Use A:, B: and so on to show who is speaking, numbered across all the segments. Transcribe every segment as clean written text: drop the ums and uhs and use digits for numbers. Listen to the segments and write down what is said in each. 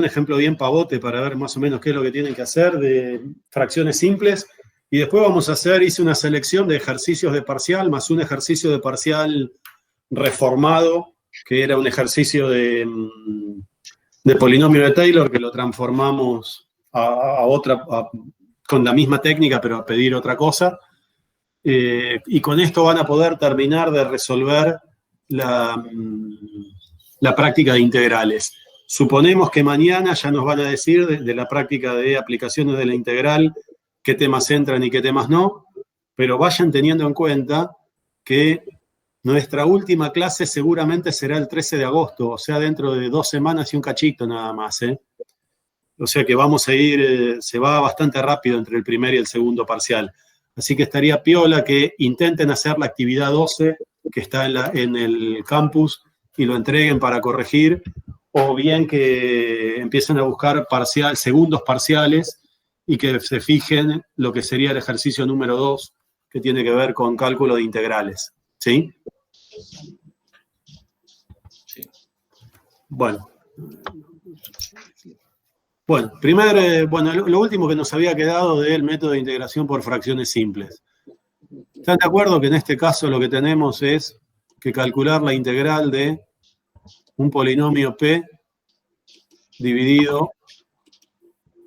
A: ejemplo bien pavote para ver más o menos qué es lo que tienen que hacer de fracciones simples. Y después vamos a hacer, hice una selección de ejercicios de parcial más un ejercicio de parcial reformado, que era un ejercicio de polinomio de Taylor, que lo transformamos con la misma técnica, pero a pedir otra cosa. Y con esto van a poder terminar de resolver la práctica de integrales. Suponemos que mañana ya nos van a decir de la práctica de aplicaciones de la integral qué temas entran y qué temas no, pero vayan teniendo en cuenta que nuestra última clase seguramente será el 13 de agosto, o sea, dentro de 2 semanas y un cachito nada más, ¿eh? O sea que vamos a ir, se va bastante rápido entre el primer y el segundo parcial. Así que estaría piola que intenten hacer la actividad 12 que está en el campus y lo entreguen para corregir, o bien que empiecen a buscar segundos parciales y que se fijen lo que sería el ejercicio número 2, que tiene que ver con cálculo de integrales. ¿Sí?
B: Sí.
A: Bueno, lo último que nos había quedado del método de integración por fracciones simples. ¿Están de acuerdo que en este caso lo que tenemos es que calcular la integral de un polinomio P dividido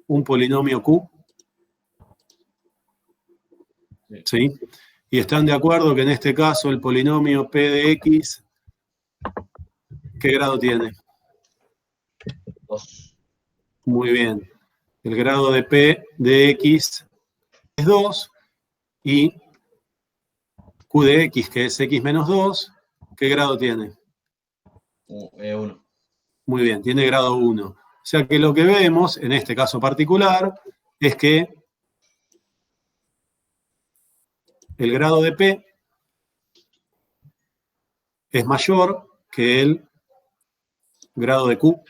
A: un polinomio Q? ¿Sí? Y están de acuerdo que en este caso el polinomio P de X, ¿qué grado tiene?
B: 2.
A: Muy bien. El grado de P de X es 2 y Q de X, que es X menos 2, ¿qué grado tiene?
B: 1.
A: Muy bien, tiene grado 1. O sea que lo que vemos, en este caso particular, es que el grado de P es mayor que el grado de Q.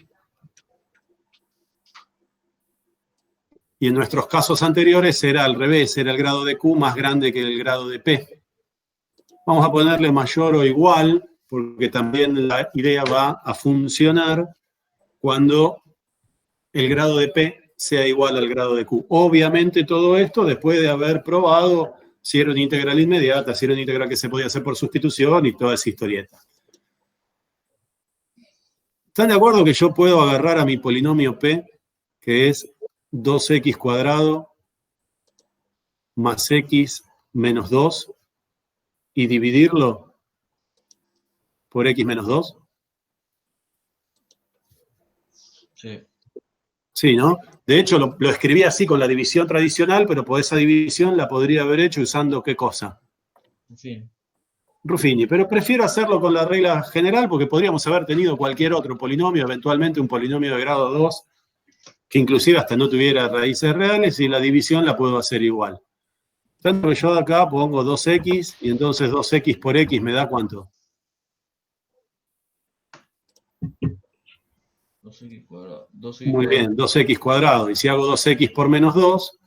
A: Y en nuestros casos anteriores era al revés, era el grado de Q más grande que el grado de P. Vamos a ponerle mayor o igual, porque también la idea va a funcionar cuando el grado de P sea igual al grado de Q. Obviamente todo esto después de haber probado si era una integral inmediata, si era una integral que se podía hacer por sustitución y toda esa historieta. ¿Están de acuerdo que yo puedo agarrar a mi polinomio P, que es 2x cuadrado más x menos 2, y dividirlo por x menos 2?
B: Sí.
A: Sí, ¿no? De hecho, lo escribí así con la división tradicional, pero por esa división la podría haber hecho usando ¿qué cosa?
B: Sí.
A: Ruffini, pero prefiero hacerlo con la regla general porque podríamos haber tenido cualquier otro polinomio, eventualmente un polinomio de grado 2, que inclusive hasta no tuviera raíces reales, y la división la puedo hacer igual. Tanto que yo acá pongo 2x, y entonces 2x por x me da ¿cuánto?
B: 2x cuadrado. 2x
A: Muy
B: cuadrado.
A: bien, 2x cuadrado. Y si hago 2x por menos 2,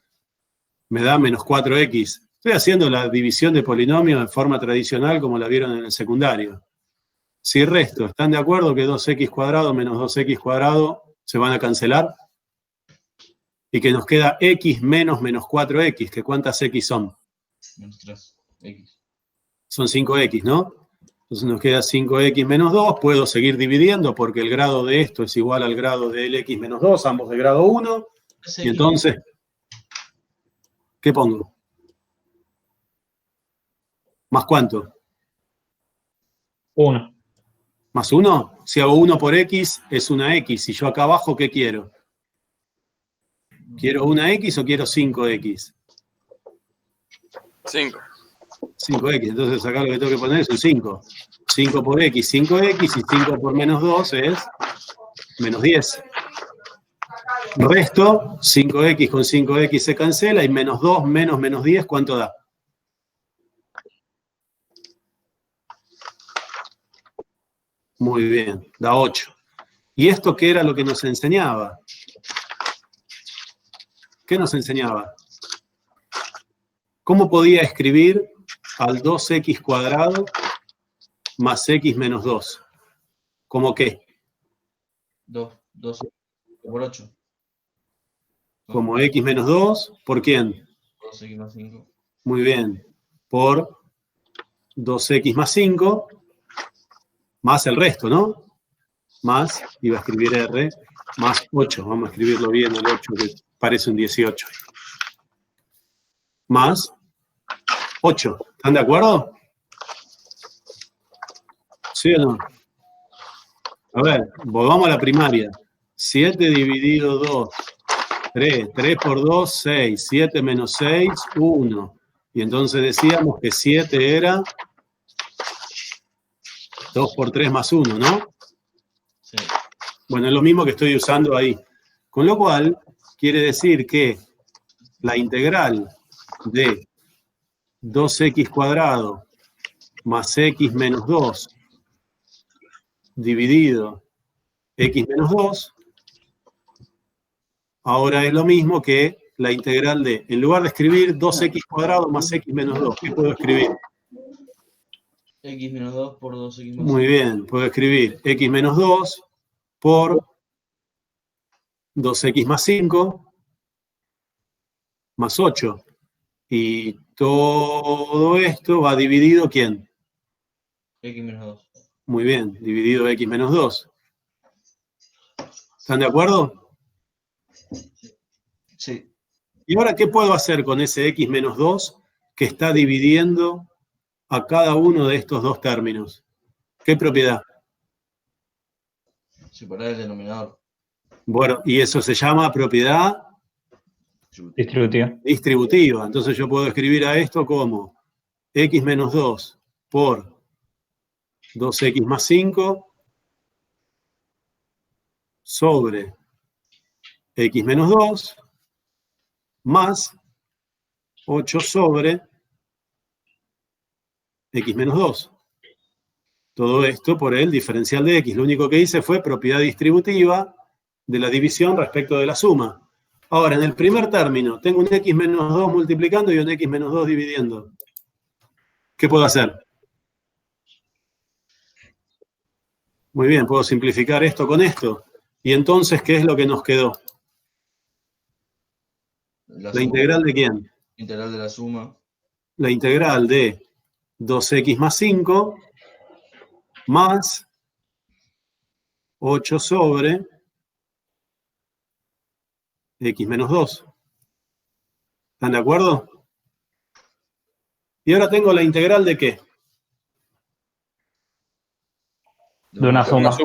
A: me da menos 4x. Estoy haciendo la división de polinomios de forma tradicional como la vieron en el secundario. Si resto, ¿están de acuerdo que 2x cuadrado menos 2x cuadrado se van a cancelar? Y que nos queda x menos 4x, que ¿cuántas x son?
B: Menos 3x.
A: Son 5x, ¿no? Entonces nos queda 5x menos 2. Puedo seguir dividiendo porque el grado de esto es igual al grado del x menos 2, ambos de grado 1. Y entonces, ¿qué pongo? ¿Más cuánto?
C: 1.
A: ¿Más 1? Si hago 1 por x, es una x. Y yo acá abajo, ¿qué quiero? ¿Quiero una x o quiero 5x?
D: 5.
A: 5x. Entonces acá lo que tengo que poner es un 5. 5 por x, 5x. Y 5 por menos 2 es menos 10. Resto, 5x con 5x se cancela. Y menos 2 menos menos 10, ¿cuánto da? Muy bien, da 8. ¿Y esto qué era lo que nos enseñaba? ¿Qué nos enseñaba? ¿Cómo podía escribir al 2x cuadrado más x menos 2? ¿Cómo qué?
B: 2. por 8.
A: Como x menos 2, ¿por quién?
B: 2x más 5.
A: Muy bien. Por 2x más 5, más el resto, ¿no? Más, iba a escribir R, más 8. Vamos a escribirlo bien el 8, que parece un 18. Más 8. ¿Están de acuerdo? ¿Sí o no? A ver, volvamos a la primaria. 7 dividido 2, 3. 3 por 2, 6. 7 menos 6, 1. Y entonces decíamos que 7 era 2 por 3 más 1, ¿no?
B: Sí.
A: Bueno, es lo mismo que estoy usando ahí. Con lo cual, quiere decir que la integral de 2x cuadrado más x menos 2 dividido x menos 2, ahora es lo mismo que la integral de, en lugar de escribir 2x cuadrado más x menos 2, ¿qué puedo escribir?
B: X menos 2 por 2x más 5.
A: Muy bien, puedo escribir x menos 2 por 2x más 5 más 8. Y todo esto va dividido, ¿quién?
B: X menos 2.
A: Muy bien, dividido x menos 2. ¿Están de acuerdo?
B: Sí.
A: ¿Y ahora qué puedo hacer con ese x menos 2 que está dividiendo a cada uno de estos dos términos? ¿Qué propiedad?
B: Separar el denominador.
A: Bueno, y eso se llama propiedad
C: Distributiva.
A: distributiva. Entonces yo puedo escribir a esto como x menos 2 por 2x más 5 sobre x menos 2 más 8 sobre x menos 2. Todo esto por el diferencial de x. Lo único que hice fue propiedad distributiva de la división respecto de la suma. Ahora, en el primer término, tengo un x menos 2 multiplicando y un x menos 2 dividiendo. ¿Qué puedo hacer? Muy bien, puedo simplificar esto con esto. Y entonces, ¿qué es lo que nos quedó? ¿La integral de quién?
B: Integral de la suma.
A: La integral de 2x más 5 más 8 sobre x menos 2. ¿Están de acuerdo? Y ahora tengo la integral de ¿qué?
C: De una suma.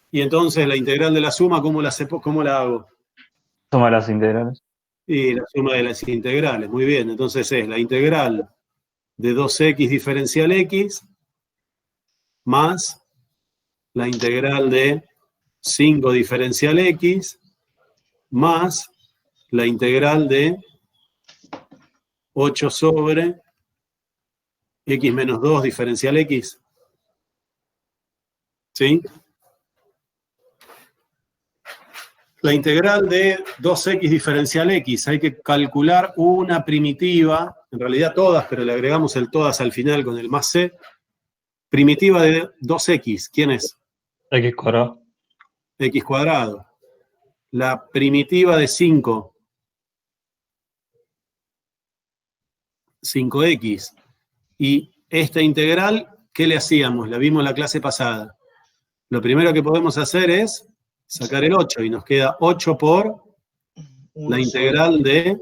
A: Y entonces la integral de la suma, ¿cómo la hago?
C: Suma las integrales.
A: Y la suma de las integrales. Muy bien, entonces es la integral de 2x diferencial x más la integral de 5 diferencial x más la integral de 8 sobre x menos 2 diferencial x. ¿Sí? La integral de 2x diferencial x, hay que calcular una primitiva, en realidad todas, pero le agregamos el todas al final con el más c. Primitiva de 2x, ¿quién es?
C: X cuadrado.
A: X cuadrado. La primitiva de 5, 5x. Y esta integral, ¿qué le hacíamos? La vimos en la clase pasada. Lo primero que podemos hacer es sacar el 8 y nos queda 8 por la integral de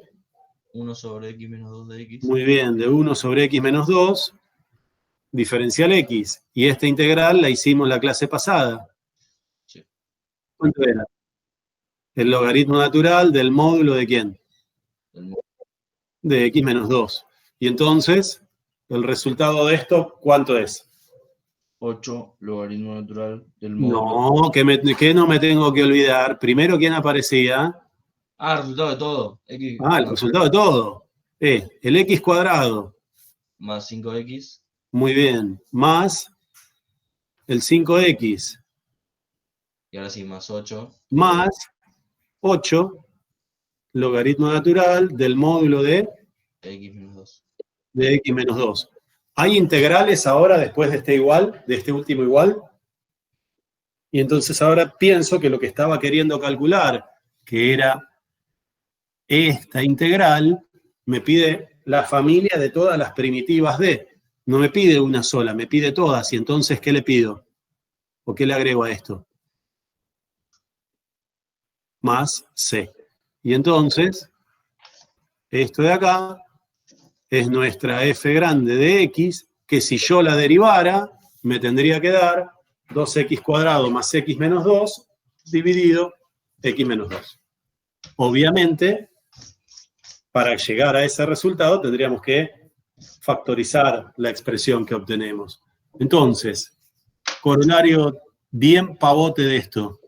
B: 1 sobre x menos 2 de x.
A: Muy bien, de 1 sobre x menos 2, diferencial x. Y esta integral la hicimos la clase pasada.
B: Sí.
A: ¿Cuánto era? El logaritmo natural del módulo de ¿quién? De x menos 2. Y entonces, el resultado de esto, ¿cuánto es?
B: 8 logaritmo natural del módulo.
A: No, que no me tengo que olvidar. Primero, ¿quién aparecía?
B: Ah, el resultado de todo. X
A: El resultado de todo. El x cuadrado.
B: más 5x.
A: Muy bien. Más el 5x.
B: Y ahora sí, más 8.
A: Más 8 logaritmo natural del módulo de
B: X menos 2.
A: de x menos 2. ¿Hay integrales ahora después de este igual, de este último igual? Y entonces ahora pienso que lo que estaba queriendo calcular, que era esta integral, me pide la familia de todas las primitivas de. No me pide una sola, me pide todas. Y entonces, ¿qué le pido? ¿O qué le agrego a esto? Más c. Y entonces, esto de acá es nuestra f grande de x, que si yo la derivara, me tendría que dar 2x cuadrado más x menos 2 dividido x menos 2. Obviamente, para llegar a ese resultado tendríamos que factorizar la expresión que obtenemos. Entonces, corolario bien pavote de esto.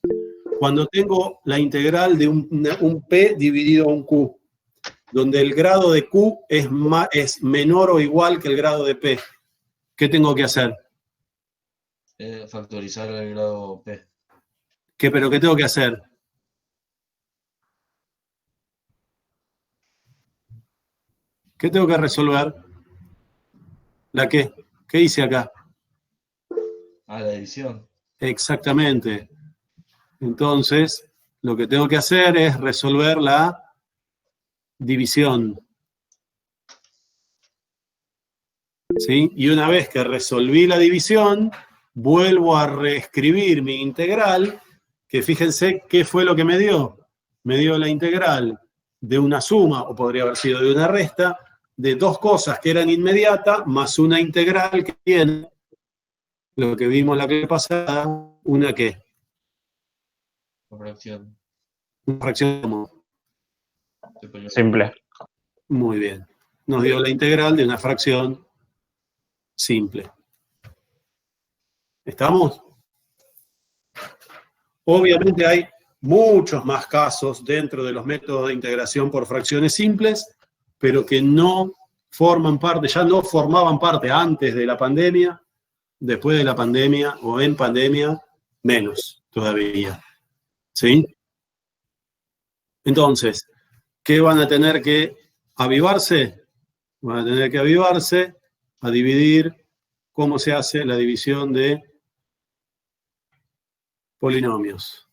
A: Cuando tengo la integral de un p dividido a un q, donde el grado de q es menor o igual que el grado de p, ¿qué tengo que hacer?
B: Factorizar el grado p.
A: ¿Pero qué tengo que hacer? ¿Qué tengo que resolver? ¿La qué? ¿Qué hice acá?
B: La división.
A: Exactamente. Entonces, lo que tengo que hacer es resolver la división. ¿Sí? Y una vez que resolví la división, vuelvo a reescribir mi integral, que fíjense qué fue lo que me dio. Me dio la integral de una suma, o podría haber sido de una resta, de dos cosas que eran inmediatas, más una integral que tiene, lo que vimos la clase pasada, una ¿qué?
B: Una fracción.
A: Una fracción.
C: Simple.
A: Muy bien. Nos dio la integral de una fracción simple. ¿Estamos? Obviamente hay muchos más casos dentro de los métodos de integración por fracciones simples, pero que no forman parte, ya no formaban parte antes de la pandemia, después de la pandemia o en pandemia, menos todavía. ¿Sí? Entonces, ¿qué van a tener que avivarse? Van a tener que avivarse a dividir cómo se hace la división de polinomios.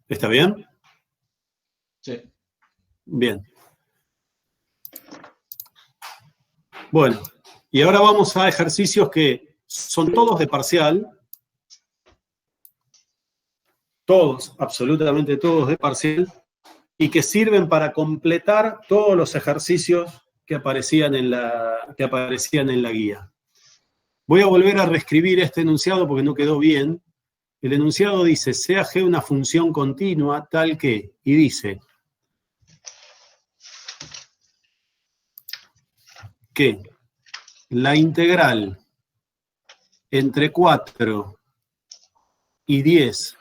A: ¿Está bien?
B: Sí.
A: Bien. Bueno, y ahora vamos a ejercicios que son todos de parcial. Todos, absolutamente todos de parcial, y que sirven para completar todos los ejercicios que aparecían en la guía. Voy a volver a reescribir este enunciado porque no quedó bien. El enunciado dice, sea G una función continua tal que, y dice que la integral entre 4 y 10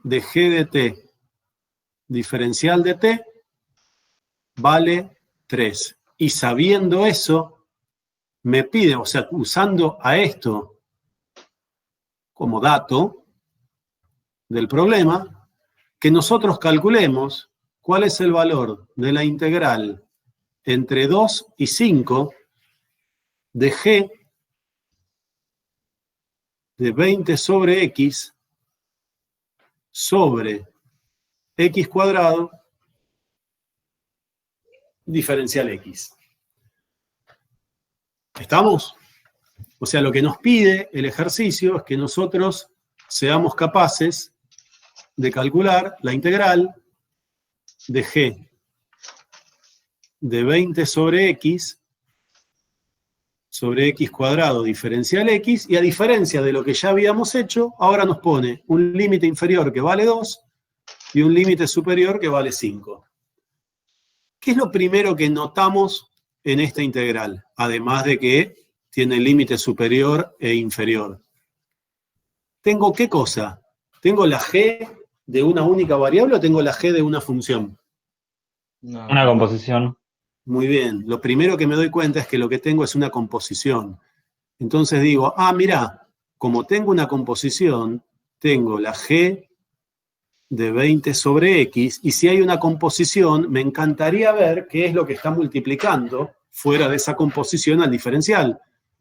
A: de G de t diferencial de t vale 3. Y sabiendo eso, me pide, o sea, usando a esto como dato del problema, que nosotros calculemos cuál es el valor de la integral entre 2 y 5 de G de 20 sobre X sobre X cuadrado diferencial X. ¿Estamos? O sea, lo que nos pide el ejercicio es que nosotros seamos capaces de calcular la integral de G de 20 sobre X cuadrado diferencial X, y a diferencia de lo que ya habíamos hecho, ahora nos pone un límite inferior que vale 2 y un límite superior que vale 5. ¿Qué es lo primero que notamos en esta integral? Además de que tiene límite superior e inferior. ¿Tengo qué cosa? ¿Tengo la G de una única variable o tengo la G de una función?
C: Una composición.
A: Muy bien. Lo primero que me doy cuenta es que lo que tengo es una composición. Entonces digo, mira, como tengo una composición, tengo la G de 20 sobre X, y si hay una composición, me encantaría ver qué es lo que está multiplicando fuera de esa composición al diferencial.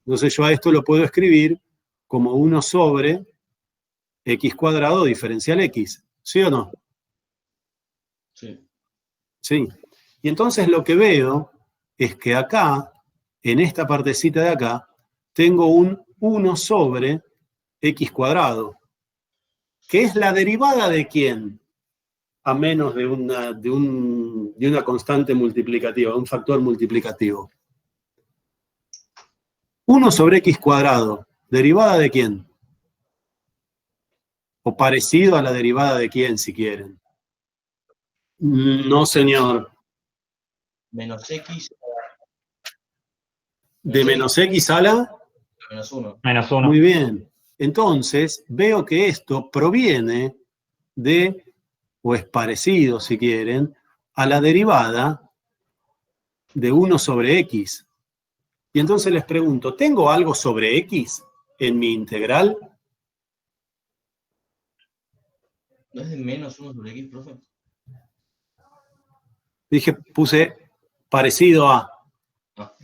A: Entonces yo a esto lo puedo escribir como 1 sobre x cuadrado diferencial x. ¿Sí o no?
B: Sí.
A: Sí. Y entonces lo que veo es que acá, en esta partecita de acá, tengo un 1 sobre x cuadrado, que es la derivada de ¿quién? A menos de una constante multiplicativa, un factor multiplicativo. 1 sobre x cuadrado, ¿derivada de quién? O parecido a la derivada de quién, si quieren. No, señor.
B: Menos X.
A: De menos x a la...
B: Menos 1.
C: Menos 1.
A: Muy bien. Entonces, veo que esto proviene de, o es parecido, si quieren, a la derivada de 1 sobre x. Y entonces les pregunto, ¿tengo algo sobre x en mi integral?
B: ¿No es de menos 1 sobre X, profe?
A: Puse parecido a.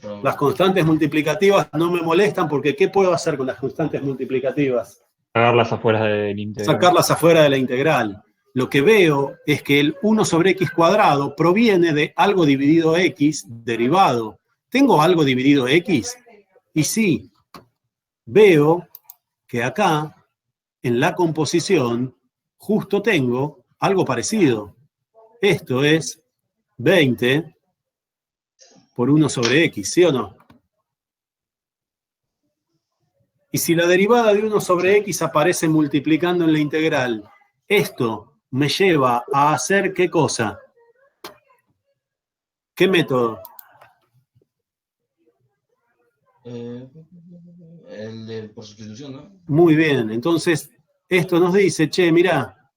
B: Perdón.
A: Las constantes multiplicativas no me molestan porque ¿qué puedo hacer con las constantes multiplicativas?
C: Sacarlas afuera del integral.
A: Sacarlas afuera de la integral. Lo que veo es que el 1 sobre x cuadrado proviene de algo dividido x derivado. ¿Tengo algo dividido x? Y sí, veo que acá, en la composición, justo tengo algo parecido. Esto es 20 por 1 sobre x, ¿sí o no? Y si la derivada de 1 sobre x aparece multiplicando en la integral, esto me lleva a hacer ¿qué cosa? ¿Qué método?
B: El de por sustitución, ¿no?
A: Muy bien, entonces esto nos dice, che, mirá,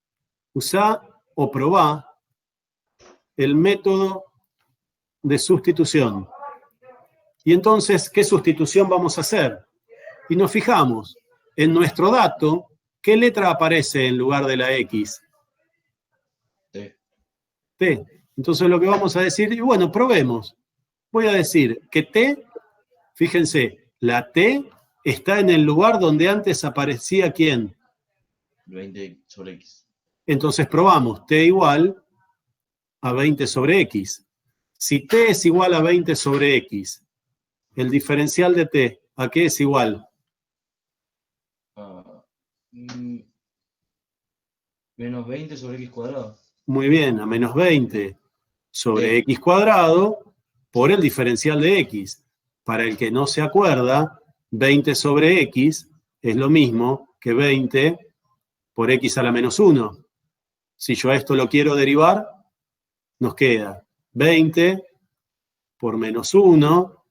A: usá o probá el método de sustitución. Y entonces, ¿qué sustitución vamos a hacer? Y nos fijamos en nuestro dato, ¿qué letra aparece en lugar de la X?
B: T.
A: T. Entonces lo que vamos a decir, y bueno, probemos. Voy a decir que T, fíjense, la T está en el lugar donde antes aparecía ¿quién?
B: 20 sobre X.
A: Entonces probamos T igual a 20 sobre X. Si T es igual a 20 sobre X, el diferencial de T, ¿a qué es igual?
B: Menos 20 sobre X cuadrado.
A: Muy bien, a menos 20 sobre
B: Sí.
A: X cuadrado por el diferencial de X. Para el que no se acuerda, 20 sobre X es lo mismo que 20 por X a la menos 1. Si yo a esto lo quiero derivar, nos queda 20 por menos 1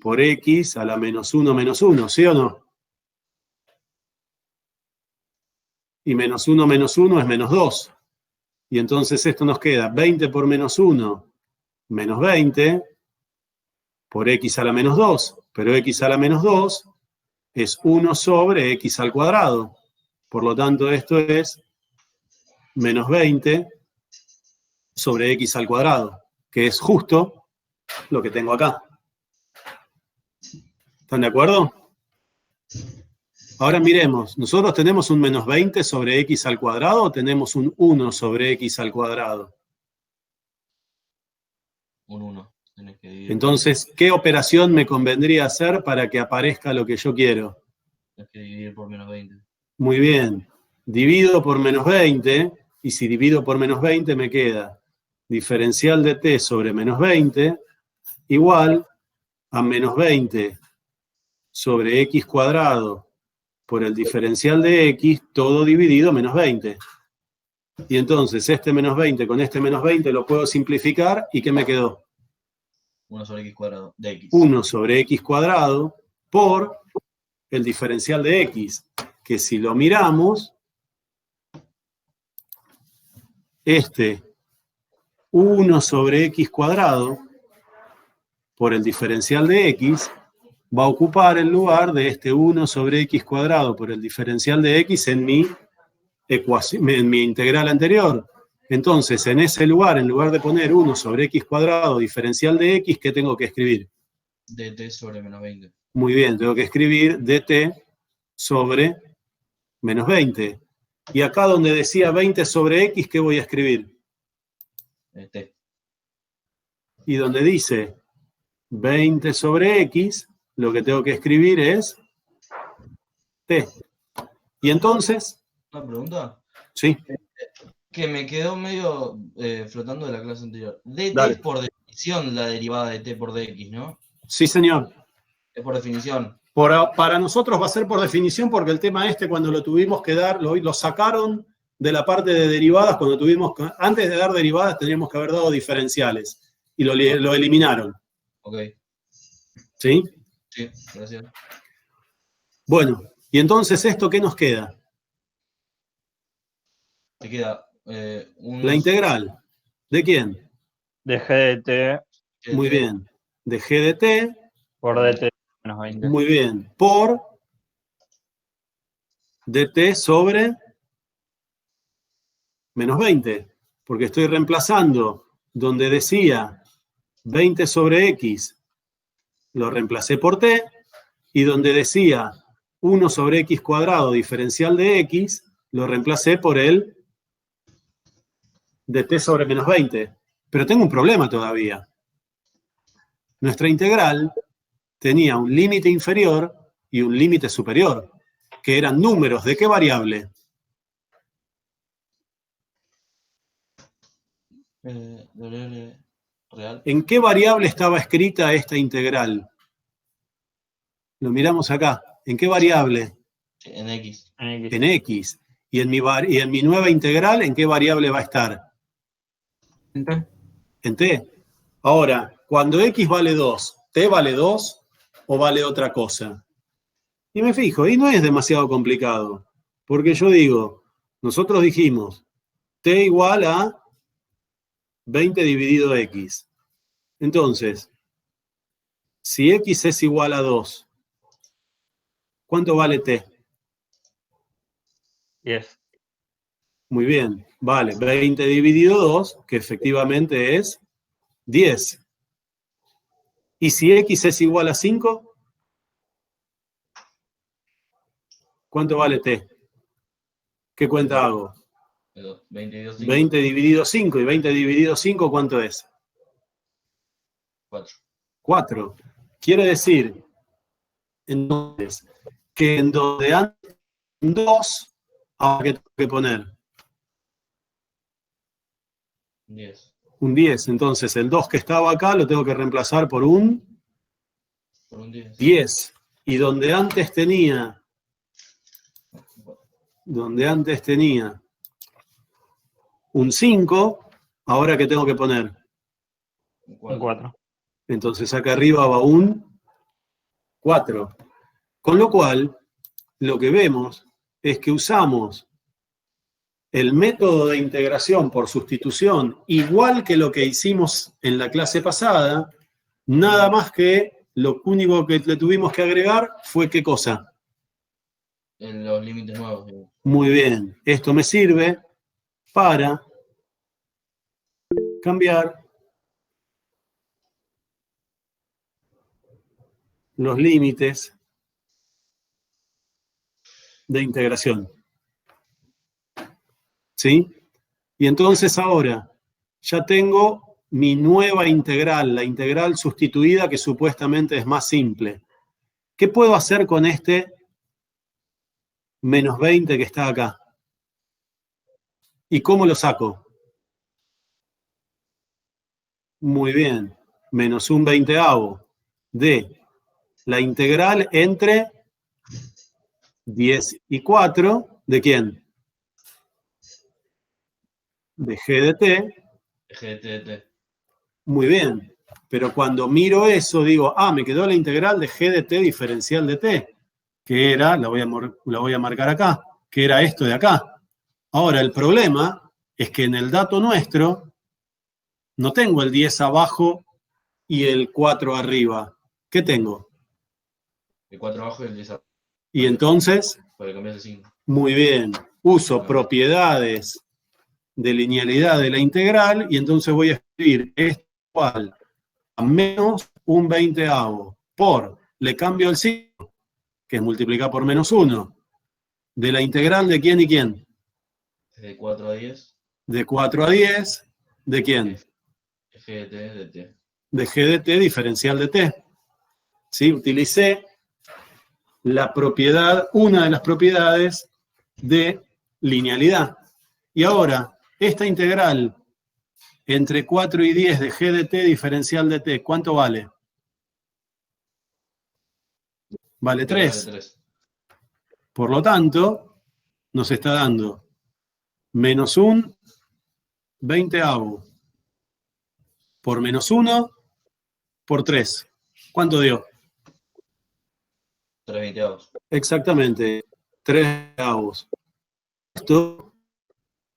A: por X a la menos 1, ¿sí o no? Y menos 1 es menos 2. Y entonces esto nos queda 20 por menos 1, menos 20, por x a la menos 2. Pero x a la menos 2 es 1 sobre x al cuadrado. Por lo tanto, esto es menos 20 sobre x al cuadrado, que es justo lo que tengo acá. ¿Están de acuerdo? Ahora miremos, ¿nosotros tenemos un menos 20 sobre x al cuadrado o tenemos un 1 sobre x al cuadrado?
B: Un 1. Tenés que dividir.
A: Entonces, ¿qué operación me convendría hacer para que aparezca lo que yo quiero?
B: Tenés que dividir por menos 20.
A: Muy bien. Divido por menos 20, y si divido por menos 20 me queda diferencial de t sobre menos 20 igual a menos 20 sobre x cuadrado por el diferencial de x, todo dividido menos 20. Y entonces este menos 20 con este menos 20 lo puedo simplificar, ¿y qué me quedó?
B: 1 sobre X cuadrado de X.
A: 1 sobre x cuadrado por el diferencial de x, que si lo miramos, este 1 sobre x cuadrado por el diferencial de x va a ocupar el lugar de este 1 sobre x cuadrado por el diferencial de x en mi integral anterior. Entonces, en ese lugar, en lugar de poner 1 sobre x cuadrado diferencial de x, ¿qué tengo que escribir?
B: dt sobre menos 20.
A: Muy bien, tengo que escribir dt sobre menos 20. Y acá donde decía 20 sobre x, ¿qué voy a escribir?
B: T.
A: Y donde dice 20 sobre x, lo que tengo que escribir es t. Y entonces,
B: Una pregunta
A: sí,
B: que me quedó medio flotando de la clase anterior. dt
A: dale.
B: es por definición la derivada de t por dx, ¿no?
A: Sí, señor.
B: Es por definición.
A: Para nosotros va a ser por definición porque el tema cuando lo tuvimos que dar, lo sacaron de la parte de derivadas, antes de dar derivadas teníamos que haber dado diferenciales y lo eliminaron.
B: Ok.
A: ¿Sí?
B: Sí, gracias.
A: Bueno, y entonces ¿esto qué nos queda?
B: Te queda
A: La integral. ¿De quién?
C: De g de t
A: Muy bien. De g de t.
C: por dt menos 20.
A: Muy bien. Por dt sobre menos 20. Porque estoy reemplazando donde decía 20 sobre x, lo reemplacé por t, y donde decía 1 sobre x cuadrado diferencial de x, lo reemplacé por el dt sobre menos 20. Pero tengo un problema todavía. Nuestra integral tenía un límite inferior y un límite superior, que eran números. ¿De qué variable?
B: Variable real.
A: ¿En qué variable estaba escrita esta integral? Lo miramos acá. ¿En qué variable?
B: Sí, en x.
A: En x. ¿Y en mi nueva integral, en qué variable va a estar?
B: En t.
A: En t. Ahora, cuando x vale 2, ¿t vale 2 o vale otra cosa? Y me fijo, y no es demasiado complicado, porque yo digo, nosotros dijimos, t igual a 20 dividido x. Entonces, si x es igual a 2, ¿cuánto vale t?
C: 10.
A: Muy bien, vale 20 dividido 2, que efectivamente es 10. ¿Y si x es igual a 5? ¿Cuánto vale t? ¿Qué cuenta hago?
B: 20 dividido 5.
A: 20 dividido 5. ¿Y 20 dividido 5 cuánto es?
B: 4.
A: 4. Quiere decir, entonces, que en donde antes 2, ahora que tengo que poner
B: 10.
A: un 10. Entonces, el 2 que estaba acá lo tengo que reemplazar por un
B: Por un 10.
A: 10. Y donde antes tenía un 5, ahora que tengo que poner.
B: Un
C: Un
B: 4.
C: 4.
A: Entonces acá arriba va un 4. Con lo cual, lo que vemos es que usamos el método de integración por sustitución, igual que lo que hicimos en la clase pasada, nada más que lo único que le tuvimos que agregar fue ¿qué cosa?
B: En los límites nuevos.
A: Muy bien, esto me sirve para cambiar los límites de integración. ¿Sí? Y entonces ahora ya tengo mi nueva integral, la integral sustituida que supuestamente es más simple. ¿Qué puedo hacer con este menos 20 que está acá? ¿Y cómo lo saco? Muy bien, menos un 20avo de la integral entre 10 y 4, ¿de quién? De g de t.
B: G de t.
A: Muy bien, pero cuando miro eso digo, me quedó la integral de g de t diferencial de t, que era, la voy a marcar acá, que era esto de acá. Ahora, el problema es que en el dato nuestro no tengo el 10 abajo y el 4 arriba. ¿Qué tengo?
B: El 4 abajo y el 10 abajo.
A: Y entonces,
B: Porque cambias de signo.
A: muy bien, uso propiedades de linealidad de la integral y entonces voy a escribir esto igual a menos un 20avo por le cambio el signo, que es multiplicar por menos 1. ¿De la integral de quién y quién?
B: De 4 a 10.
A: De 4 a 10, ¿de quién?
B: F de t de t.
A: De g de t diferencial de t. ¿Sí? Utilicé la propiedad, una de las propiedades de linealidad. Y ahora, esta integral entre 4 y 10 de g de t diferencial de t, ¿cuánto vale? Vale 3. Por lo tanto, nos está dando menos un 20avo por menos 1 por 3. ¿Cuánto dio?
B: 3 20avos.
A: Exactamente, 3avos. Esto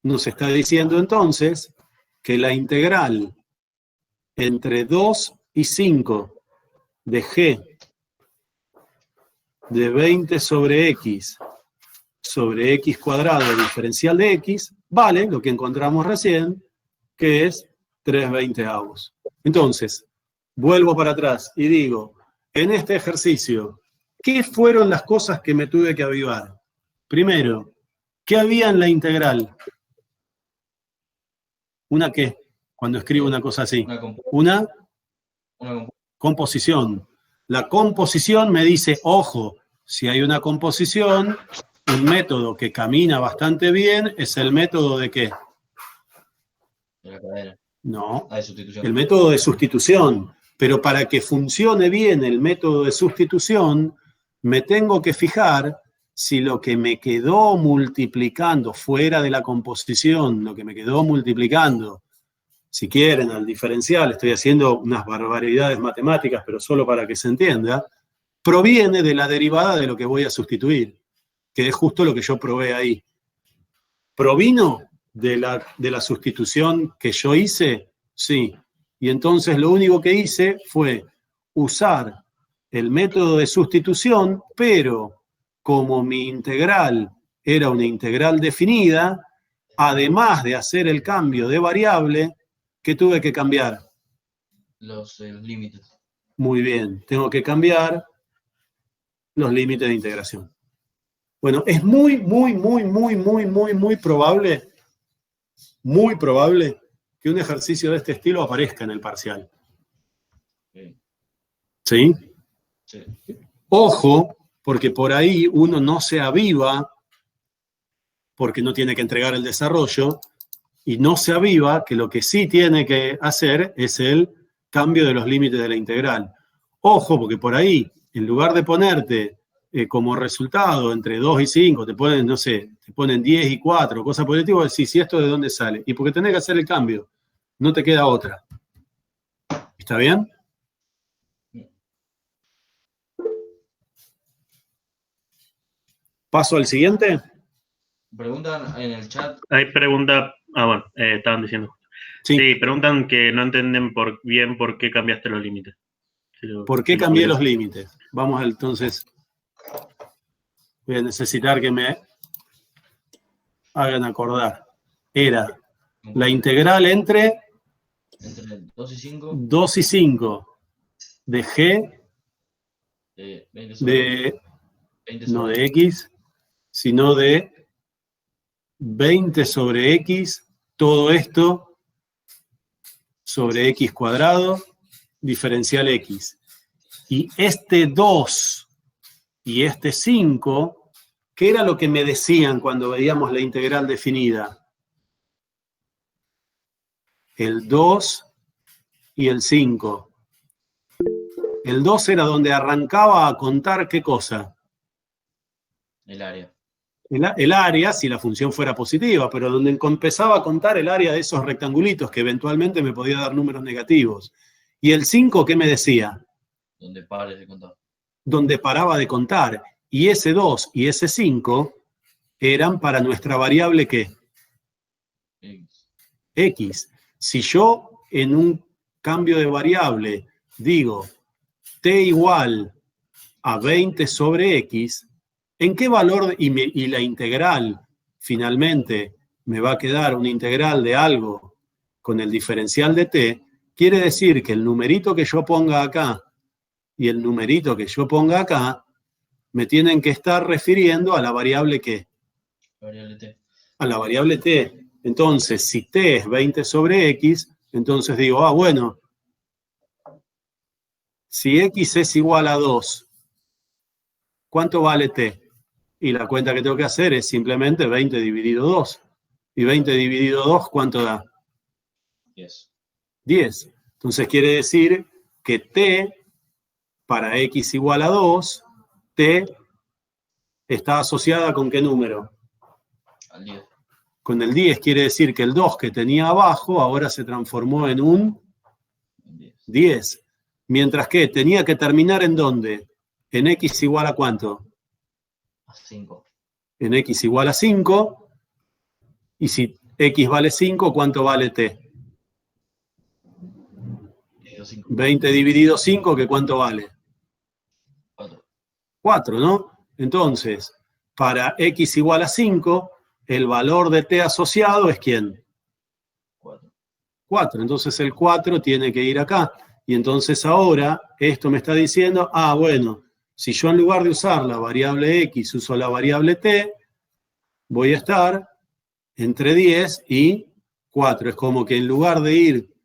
A: nos está diciendo entonces que la integral entre 2 y 5 de g de 20 sobre x cuadrado diferencial de x vale lo que encontramos recién, que es 3 20avos. Entonces, vuelvo para atrás y digo, en este ejercicio, ¿qué fueron las cosas que me tuve que avivar? Primero, ¿qué había en la integral? ¿Una qué? Cuando escribo una cosa así. Una composición. La composición me dice, ojo, si hay una composición, un método que camina bastante bien es el método de ¿qué?
B: De la cadena.
A: No,
B: de sustitución.
A: el método de sustitución. Pero para que funcione bien el método de sustitución, me tengo que fijar si lo que me quedó multiplicando fuera de la composición, lo que me quedó multiplicando, si quieren, al diferencial, estoy haciendo unas barbaridades matemáticas, pero solo para que se entienda, proviene de la derivada de lo que voy a sustituir, que es justo lo que yo probé ahí. ¿Provino de la sustitución que yo hice? Sí. Y entonces lo único que hice fue usar el método de sustitución, pero como mi integral era una integral definida, además de hacer el cambio de variable, ¿qué tuve que cambiar?
B: Los límites.
A: Muy bien, tengo que cambiar los límites de integración. Bueno, es muy probable que un ejercicio de este estilo aparezca en el parcial. ¿Sí?
B: Sí.
A: Ojo, porque por ahí uno no se aviva, porque no tiene que entregar el desarrollo, y no se aviva que lo que sí tiene que hacer es el cambio de los límites de la integral. Ojo, porque por ahí, en lugar de ponerte como resultado entre 2 y 5, te ponen, no sé, te ponen 10 y 4, cosas por el tipo, decís, ¿y esto de dónde sale? Y porque tenés que hacer el cambio, no te queda otra. ¿Está bien? ¿Paso al siguiente?
B: Preguntan en el chat.
D: Hay pregunta. Bueno, estaban diciendo. Sí, preguntan que no entienden bien por qué cambiaste los límites.
A: ¿Por qué cambié los límites? Vamos entonces. Voy a necesitar que me hagan acordar. Era la integral entre
B: 2 y 5.
A: 2 y 5 de g no de x, sino de 20 sobre x, todo esto sobre x cuadrado, diferencial x. Y este 2 y este 5, ¿qué era lo que me decían cuando veíamos la integral definida? El 2 y el 5. El 2 era donde arrancaba a contar ¿qué cosa?
B: El área.
A: El área, si la función fuera positiva, pero donde empezaba a contar el área de esos rectangulitos que eventualmente me podía dar números negativos. ¿Y el 5 qué me decía?
B: Donde pares de contar.
A: Donde paraba de contar. Y ese 2 y ese 5 eran para nuestra variable ¿qué? X. Si yo en un cambio de variable digo t igual a 20 sobre x, ¿en qué valor y la integral finalmente me va a quedar una integral de algo con el diferencial de t? Quiere decir que el numerito que yo ponga acá y el numerito que yo ponga acá me tienen que estar refiriendo a la variable ¿qué?
B: Variable t.
A: A la variable t. Entonces, si t es 20 sobre x, entonces digo, ah, bueno, si x es igual a 2, ¿cuánto vale t? Y la cuenta que tengo que hacer es simplemente 20 dividido 2. Y 20 dividido 2, ¿cuánto da?
B: 10.
A: 10. Entonces quiere decir que t para x igual a 2, t está asociada ¿con qué número?
B: Al 10.
A: Con el 10 quiere decir que el 2 que tenía abajo ahora se transformó en un 10. Mientras que tenía que terminar ¿en dónde? En x igual a ¿cuánto?
B: A 5.
A: En x igual a 5. Y si x vale 5, ¿cuánto vale t?
B: 5.
A: 20 dividido 5, ¿que cuánto vale?
B: 4.
A: 4, ¿no? Entonces, para x igual a 5, el valor de t asociado es ¿quién?
B: 4.
A: 4. Entonces el 4 tiene que ir acá. Y entonces ahora esto me está diciendo, ah, bueno, si yo en lugar de usar la variable x uso la variable t, voy a estar entre 10 y 4. Es como que en lugar de ir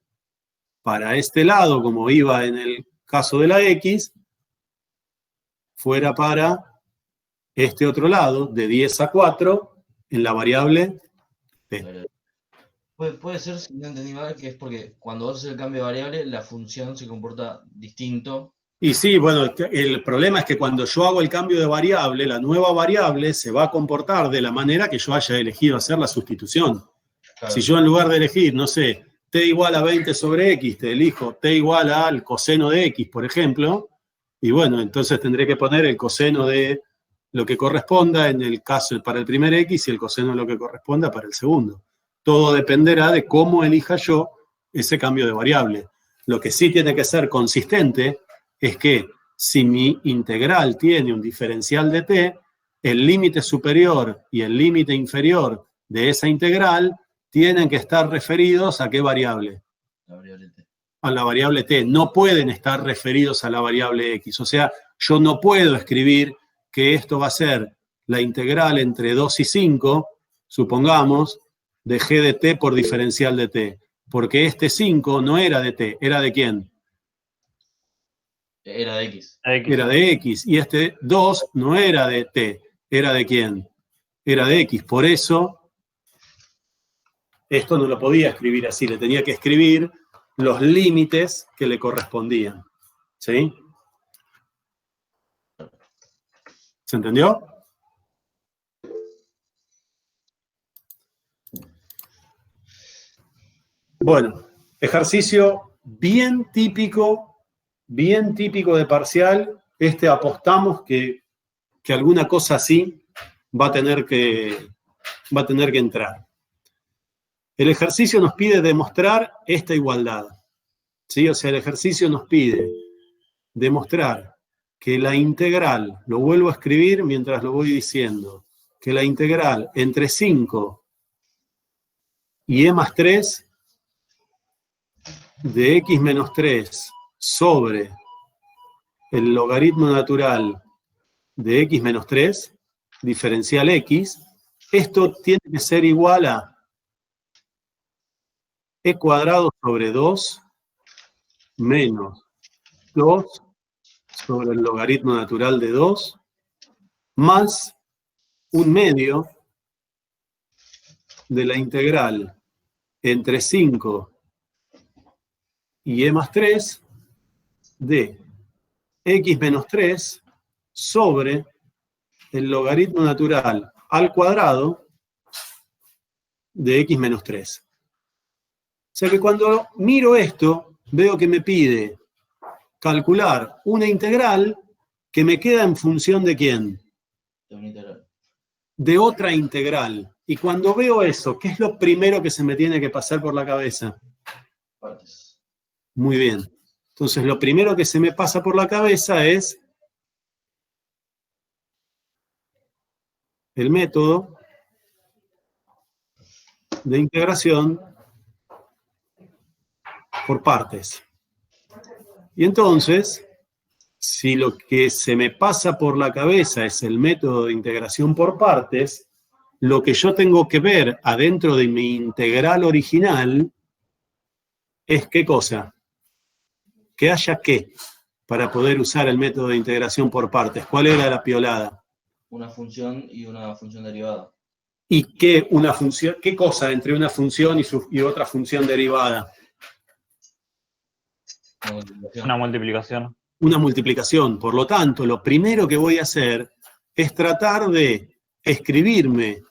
A: para este lado, como iba en el caso de la x, fuera para este otro lado, de 10 a 4, en la variable t.
B: Puede ser, si no entendí mal, que es porque cuando vos haces el cambio de variable, la función se comporta distinto.
A: Y sí, bueno, el problema es que cuando yo hago el cambio de variable, la nueva variable se va a comportar de la manera que yo haya elegido hacer la sustitución.
B: Claro.
A: Si yo en lugar de elegir, no sé, t igual a 20 sobre x, te elijo t igual al coseno de x, por ejemplo, y bueno, entonces tendré que poner el coseno de lo que corresponda en el caso para el primer x y el coseno de lo que corresponda para el segundo. Todo dependerá de cómo elija yo ese cambio de variable. Lo que sí tiene que ser consistente es que si mi integral tiene un diferencial de t, el límite superior y el límite inferior de esa integral tienen que estar referidos ¿a qué variable?
B: La variable t.
A: A la variable t. No pueden estar referidos a la variable x. O sea, yo no puedo escribir que esto va a ser la integral entre 2 y 5, supongamos, de g de t por diferencial de t. Porque este 5 no era de t, ¿era de quién?
B: Era de x.
A: Era de x. Y este 2 no era de t, ¿era de quién? Era de x. Por eso, esto no lo podía escribir así, le tenía que escribir los límites que le correspondían. ¿Sí? ¿Se entendió? Bueno, ejercicio bien típico de parcial. Apostamos que alguna cosa así va a tener que entrar. El ejercicio nos pide demostrar esta igualdad. ¿Sí? O sea, el ejercicio nos pide demostrar que la integral, lo vuelvo a escribir mientras lo voy diciendo, que la integral entre 5 y e más 3 de x menos 3 sobre el logaritmo natural de x menos 3, diferencial x, esto tiene que ser igual a e cuadrado sobre 2 menos 2 sobre el logaritmo natural de 2 más 1/2 de la integral entre 5 y e más 3 de x menos 3 sobre el logaritmo natural al cuadrado de x menos 3. O sea que cuando miro esto, veo que me pide calcular una integral que me queda en función de ¿quién?
B: De una integral.
A: De otra integral. Y cuando veo eso, ¿qué es lo primero que se me tiene que pasar por la cabeza?
B: Partes.
A: Muy bien. Entonces, lo primero que se me pasa por la cabeza es el método de integración por partes. Y entonces, si lo que se me pasa por la cabeza es el método de integración por partes, lo que yo tengo que ver adentro de mi integral original es ¿qué cosa? Que haya qué para poder usar el método de integración por partes. ¿Cuál era la piolada?
B: Una función y una función derivada.
A: ¿Y qué una función, qué cosa entre una función y otra función derivada?
C: Una multiplicación.
A: Una multiplicación. Por lo tanto, lo primero que voy a hacer es tratar de escribirme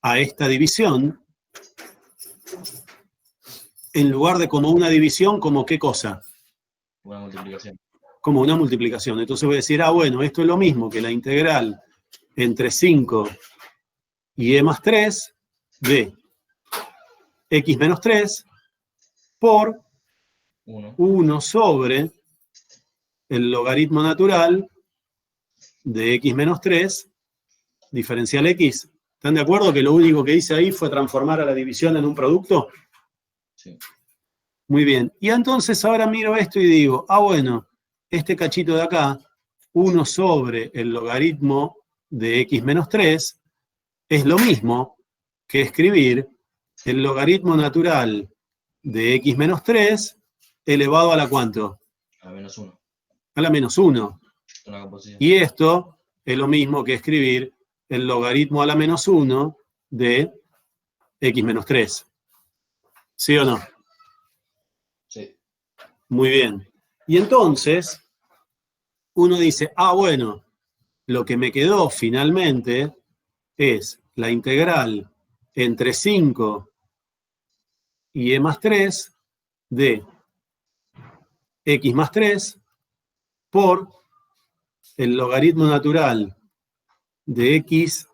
A: a esta división en lugar de como una división, como qué cosa.
B: Una multiplicación.
A: Como una multiplicación. Entonces voy a decir, bueno, esto es lo mismo que la integral entre 5 y e más 3 de x menos 3 por 1 sobre el logaritmo natural de x menos 3 diferencial x. ¿Están de acuerdo que lo único que hice ahí fue transformar a la división en un producto?
B: Sí.
A: Muy bien. Y entonces ahora miro esto y digo, bueno, este cachito de acá, 1 sobre el logaritmo de x menos 3, es lo mismo que escribir el logaritmo natural de x menos 3 elevado a la ¿cuánto?
B: A la menos 1.
A: A la menos 1.
B: Una composición.
A: Y esto es lo mismo que escribir el logaritmo a la menos 1 de x menos 3. ¿Sí o no?
B: Sí.
A: Muy bien. Y entonces, uno dice, bueno, lo que me quedó finalmente es la integral entre 5 y e más 3 de x más 3 por el logaritmo natural de x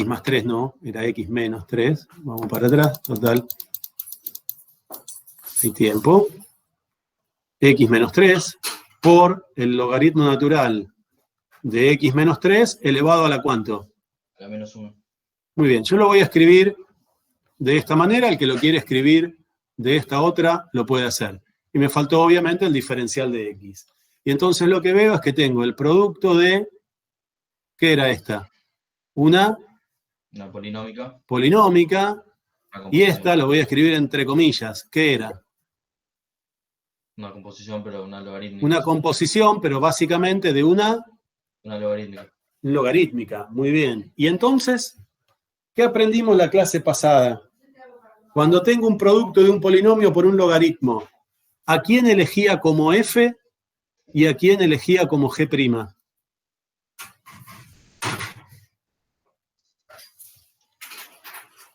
A: más 3 no, era x menos 3, vamos para atrás, total, hay tiempo, x menos 3 por el logaritmo natural de x menos 3 elevado a la ¿cuánto?
B: A la menos 1.
A: Muy bien, yo lo voy a escribir de esta manera, el que lo quiere escribir de esta otra lo puede hacer. Y me faltó obviamente el diferencial de x. Y entonces lo que veo es que tengo el producto de, ¿qué era esta? Una
B: polinómica.
A: Polinómica. Y esta lo voy a escribir entre comillas. ¿Qué era?
B: Una composición, pero una logarítmica.
A: Una composición, pero básicamente de una
B: logarítmica.
A: Logarítmica, muy bien. Y entonces, ¿qué aprendimos la clase pasada? Cuando tengo un producto de un polinomio por un logaritmo, ¿a quién elegía como f y a quién elegía como g'?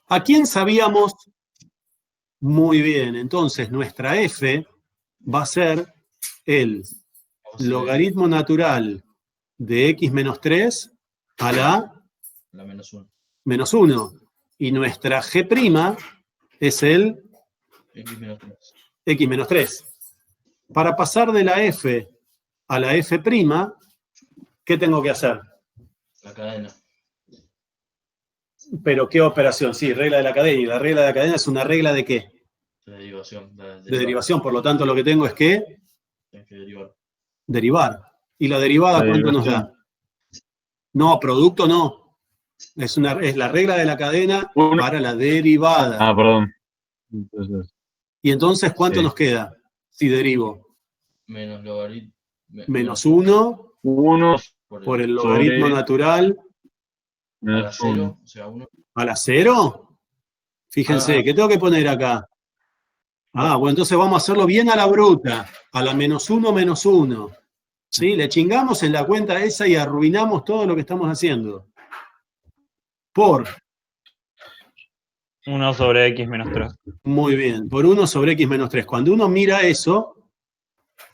A: ¿A quién sabíamos? Muy bien, entonces nuestra f va a ser el logaritmo natural de x menos 3 a la
B: menos 1.
A: Menos 1. Y nuestra g' es el
B: X menos 3.
A: x menos 3. Para pasar de la f a la f', ¿qué tengo que hacer?
B: La cadena.
A: Pero ¿qué operación? Sí, regla de la cadena. ¿Y la regla de la cadena es una regla de qué?
B: De derivación.
A: De derivación. Por lo tanto, lo que tengo es que
B: Tienes que derivar.
A: Derivar. ¿Y la derivada cuánto nos da? No, producto no. Es la regla de la cadena para la derivada.
E: Perdón. Entonces,
A: ¿Y entonces cuánto nos queda si derivo?
B: Menos logaritmo.
A: Menos 1 por el logaritmo natural.
B: A la 0, o sea, 1.
A: ¿A la 0? Fíjense, ¿qué tengo que poner acá? Bueno, entonces vamos a hacerlo bien a la bruta. A la menos 1, menos 1. ¿Sí? Le chingamos en la cuenta esa y arruinamos todo lo que estamos haciendo. Por
C: 1 sobre x menos 3.
A: Muy bien, por 1 sobre x menos 3. Cuando uno mira eso,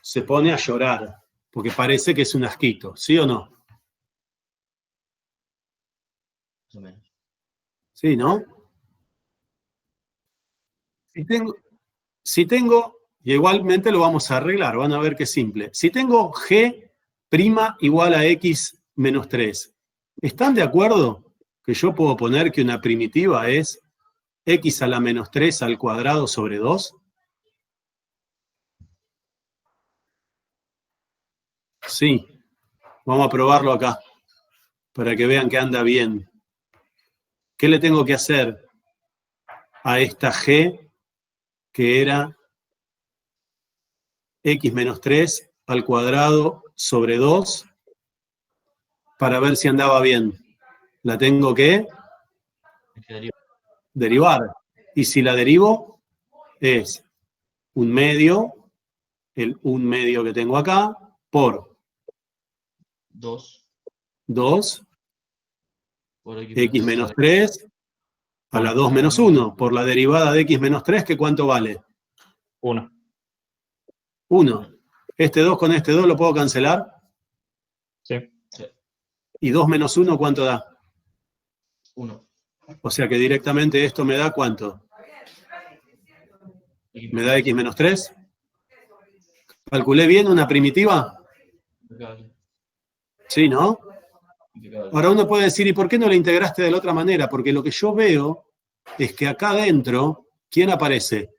A: se pone a llorar, porque parece que es un asquito, ¿sí o no?
B: Más o menos.
A: Sí, ¿no? Si tengo, y igualmente lo vamos a arreglar, van a ver que es simple. Si tengo g' igual a x menos 3, ¿están de acuerdo que yo puedo poner que una primitiva es x a la menos 3 al cuadrado sobre 2? Sí. Vamos a probarlo acá, para que vean que anda bien. ¿Qué le tengo que hacer a esta G que era x menos 3 al cuadrado sobre 2 para ver si andaba bien? La tengo que derivar. Y si la derivo, es un medio, el 1/2 que tengo acá, por
B: 2 por
A: x menos 3 a la 2 menos 1. Por la derivada de x menos 3, ¿que cuánto vale?
C: 1.
A: 1. Este 2 con este 2 lo puedo cancelar.
C: Sí.
A: ¿Y 2 menos 1 cuánto da?
B: 1.
A: O sea que directamente esto me da ¿cuánto? ¿Me da x menos 3? ¿Calculé bien una primitiva? Sí, ¿no? Ahora uno puede decir, ¿y por qué no la integraste de la otra manera? Porque lo que yo veo es que acá adentro, ¿quién aparece?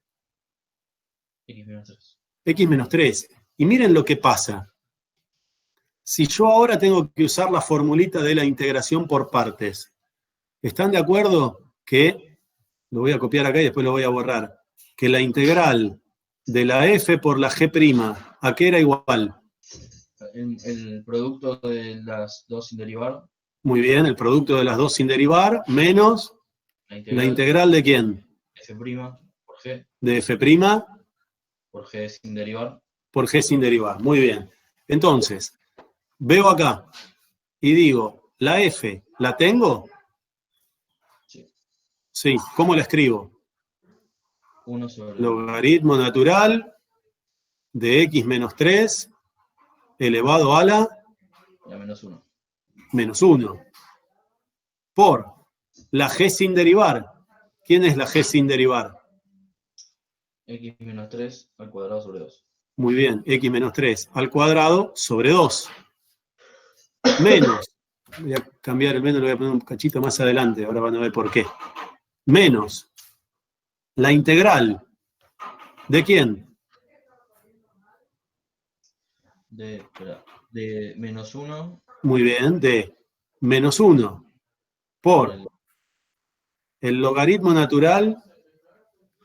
B: X menos 3.
A: X menos 3. Y miren lo que pasa. Si yo ahora tengo que usar la formulita de la integración por partes, ¿están de acuerdo que, lo voy a copiar acá y después lo voy a borrar, que la integral de la f por la g', ¿a qué era igual?
B: El producto de las dos sin derivar.
A: Muy bien, el producto de las dos sin derivar, menos la integral de quién?
B: F' por G.
A: De f'
B: por G sin derivar.
A: Por G sin derivar. Muy bien. Entonces, veo acá y digo, ¿la f la tengo?
B: Sí.
A: Sí. ¿Cómo la escribo?
B: 1 sobre
A: Logaritmo natural de x menos 3 elevado a la
B: menos 1.
A: Menos 1. Por la g sin derivar. ¿Quién es la g sin derivar?
B: X menos 3 al cuadrado sobre 2.
A: Muy bien, x menos 3 al cuadrado sobre 2. Menos. Voy a cambiar el menos, lo voy a poner un cachito más adelante, ahora van a ver por qué. Menos la integral. ¿De quién?
B: De menos 1.
A: Muy bien, de menos 1 por el logaritmo natural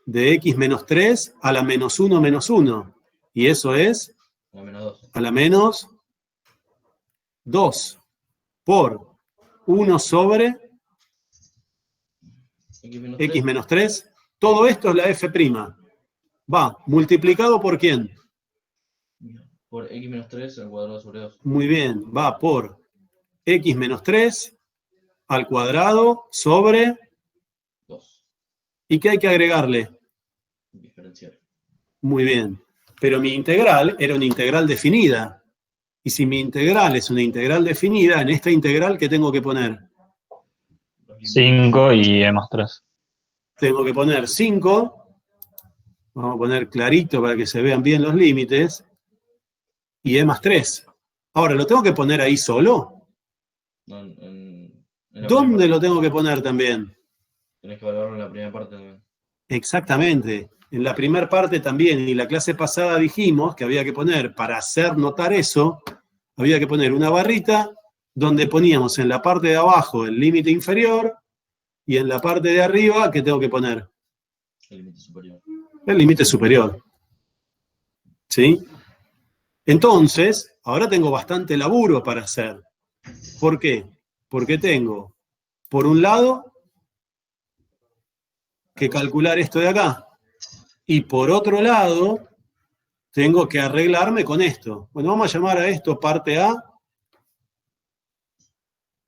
A: de x menos 3 a la menos 1 menos 1. Y eso es
B: a la menos 2.
A: A la menos 2 por 1 sobre x menos 3. Todo esto es la f'. Va multiplicado por ¿quién?
B: Por x menos 3 al cuadrado sobre 2.
A: Muy bien, va por x menos 3 al cuadrado sobre
B: 2.
A: ¿Y qué hay que agregarle?
B: Diferencial.
A: Muy bien. Pero mi integral era una integral definida. Y si mi integral es una integral definida, en esta integral, ¿qué tengo que poner?
C: 5 y e más 3.
A: Tengo que poner 5. Vamos a poner clarito para que se vean bien los límites. Y e más 3. Ahora, ¿lo tengo que poner ahí solo?
B: No,
A: ¿Dónde lo tengo que poner también?
B: Tenés que valorarlo en la primera parte también.
A: Exactamente. En la primera parte también, y la clase pasada dijimos que había que poner, para hacer notar eso, había que poner una barrita donde poníamos en la parte de abajo el límite inferior y en la parte de arriba, ¿qué tengo que poner?
B: El límite superior.
A: El límite superior. ¿Sí? Entonces, ahora tengo bastante laburo para hacer. ¿Por qué? Porque tengo, por un lado, que calcular esto de acá. Y por otro lado, tengo que arreglarme con esto. Bueno, vamos a llamar a esto parte A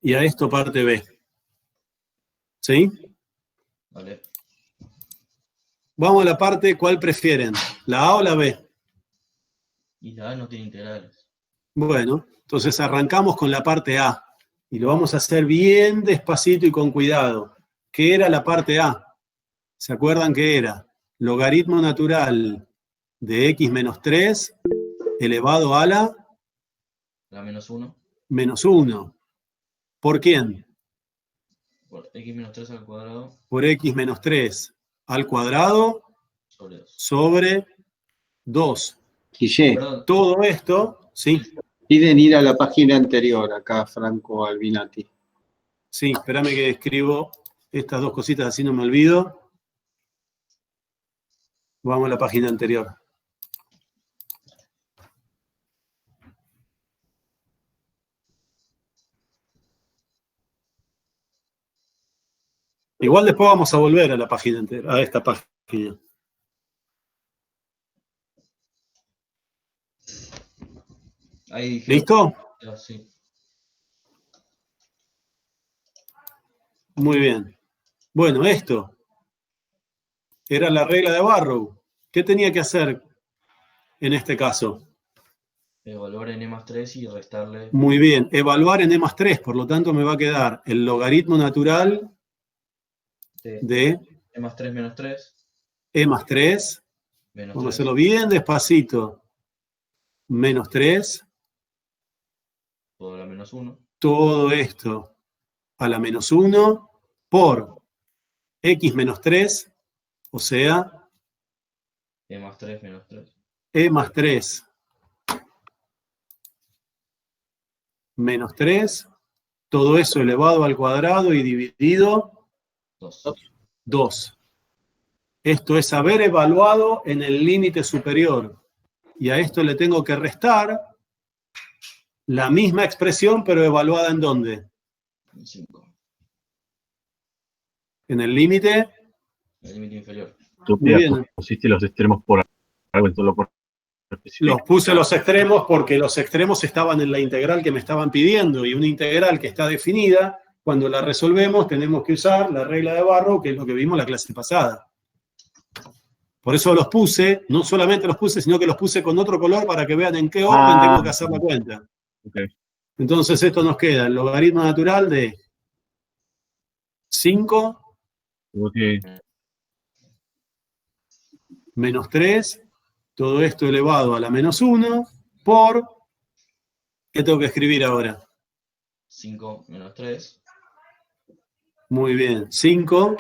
A: y a esto parte B. ¿Sí?
B: Vale.
A: Vamos a la parte, ¿cuál prefieren? ¿La A o la B?
B: Y la A no tiene integrales.
A: Bueno, entonces arrancamos con la parte A. Y lo vamos a hacer bien despacito y con cuidado. ¿Qué era la parte A? ¿Se acuerdan qué era? Logaritmo natural de x menos 3 elevado a la
B: menos 1.
A: Menos 1. ¿Por quién?
B: Por x menos 3 al cuadrado.
A: Por x menos 3 al cuadrado sobre 2.
F: Guille,
A: Todo esto, ¿sí?
E: Piden ir a la página anterior, acá Franco Albinati.
A: Sí, espérame que escribo estas dos cositas, así no me olvido. Vamos a la página anterior. Igual después vamos a volver a la página anterior, a esta página.
B: Ahí dije.
A: ¿Listo?
B: Sí.
A: Muy bien. Bueno, esto era la regla de Barrow. ¿Qué tenía que hacer en este caso?
B: Evaluar en E+3 y restarle.
A: Muy bien, evaluar en E+3, por lo tanto me va a quedar el logaritmo natural de
B: E+3 menos 3.
A: E+3.
B: Menos
A: Vamos a
B: 3.
A: hacerlo bien despacito. Menos 3.
B: Todo a la menos 1.
A: Todo esto a la menos 1 por x menos 3, o sea,
B: E+3 menos 3.
A: E+3 menos 3, todo eso elevado al cuadrado y dividido 2. Esto es haber evaluado en el límite superior. Y a esto le tengo que restar la misma expresión, pero evaluada ¿en dónde?
B: En 5.
A: En el límite.
B: El límite inferior.
E: Tú pusiste los extremos por algo, solo por
A: Los puse los extremos porque los extremos estaban en la integral que me estaban pidiendo, y una integral que está definida, cuando la resolvemos tenemos que usar la regla de Barrow, que es lo que vimos la clase pasada. Por eso los puse, no solamente los puse, sino que los puse con otro color para que vean en qué orden tengo que hacer la cuenta.
E: Okay.
A: Entonces esto nos queda el logaritmo natural de 5 menos 3, todo esto elevado a la menos 1, por, ¿qué tengo que escribir ahora?
B: 5 menos 3.
A: Muy bien, 5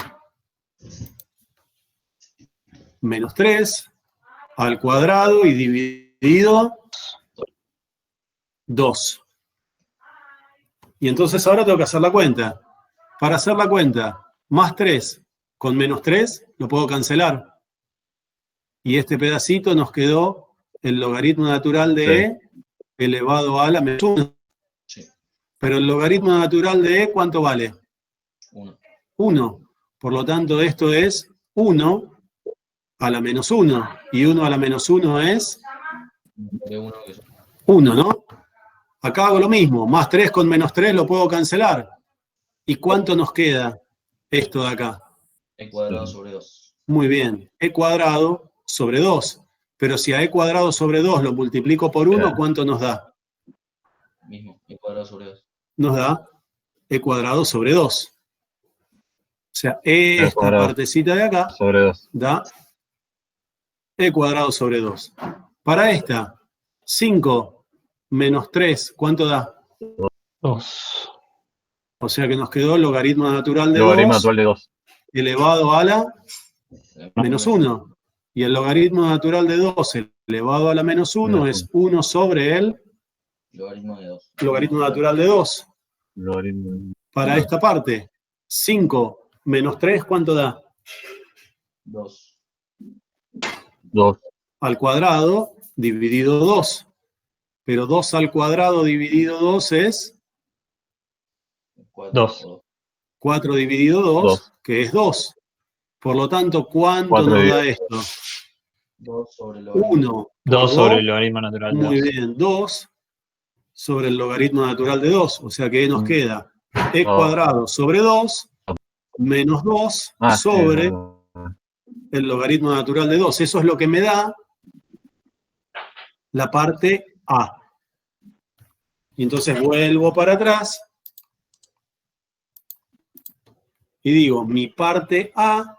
A: menos 3 al cuadrado y dividido 2. Y entonces ahora tengo que hacer la cuenta. Para hacer la cuenta, más 3 con menos 3, lo puedo cancelar. Y este pedacito nos quedó el logaritmo natural de E elevado a la menos 1.
B: Sí.
A: Pero el logaritmo natural de E, ¿cuánto vale?
B: 1.
A: 1. Por lo tanto, esto es 1 a la menos 1. Y 1 a la menos 1 es 1, ¿no? Acá hago lo mismo. Más 3 con menos 3 lo puedo cancelar. ¿Y cuánto nos queda esto de acá?
B: E cuadrado sobre 2.
A: Muy bien. E cuadrado sobre 2. Pero si a e cuadrado sobre 2 lo multiplico por 1, ¿cuánto nos da?
B: Mismo, e cuadrado sobre 2.
A: Nos da e cuadrado sobre 2. O sea, esta partecita de acá
E: sobre 2
A: da e cuadrado sobre 2. Para esta, 5 menos 3, ¿cuánto da?
C: 2.
A: O sea que nos quedó el logaritmo natural de
E: logaritmo
A: 2
E: natural de 2
A: elevado a la menos 1. Y el logaritmo natural de 2 elevado a la menos 1 es 1 sobre el
B: logaritmo de 2.
A: Logaritmo natural de 2.
E: Logaritmo.
A: Para esta parte, 5 menos 3, ¿cuánto da?
B: 2.
E: 2.
A: Al cuadrado dividido 2. Pero 2 al cuadrado dividido 2 es
C: 2.
A: 4 dividido 2, que es 2. Por lo tanto, ¿cuánto nos da esto?
B: 2 sobre el
A: 1.
C: 2 sobre el logaritmo natural de 2.
A: Muy bien, 2 sobre el logaritmo natural de 2. O sea que nos queda e cuadrado sobre 2 menos 2 sobre el logaritmo natural de 2. Eso es lo que me da la parte A. Y entonces vuelvo para atrás y digo, mi parte A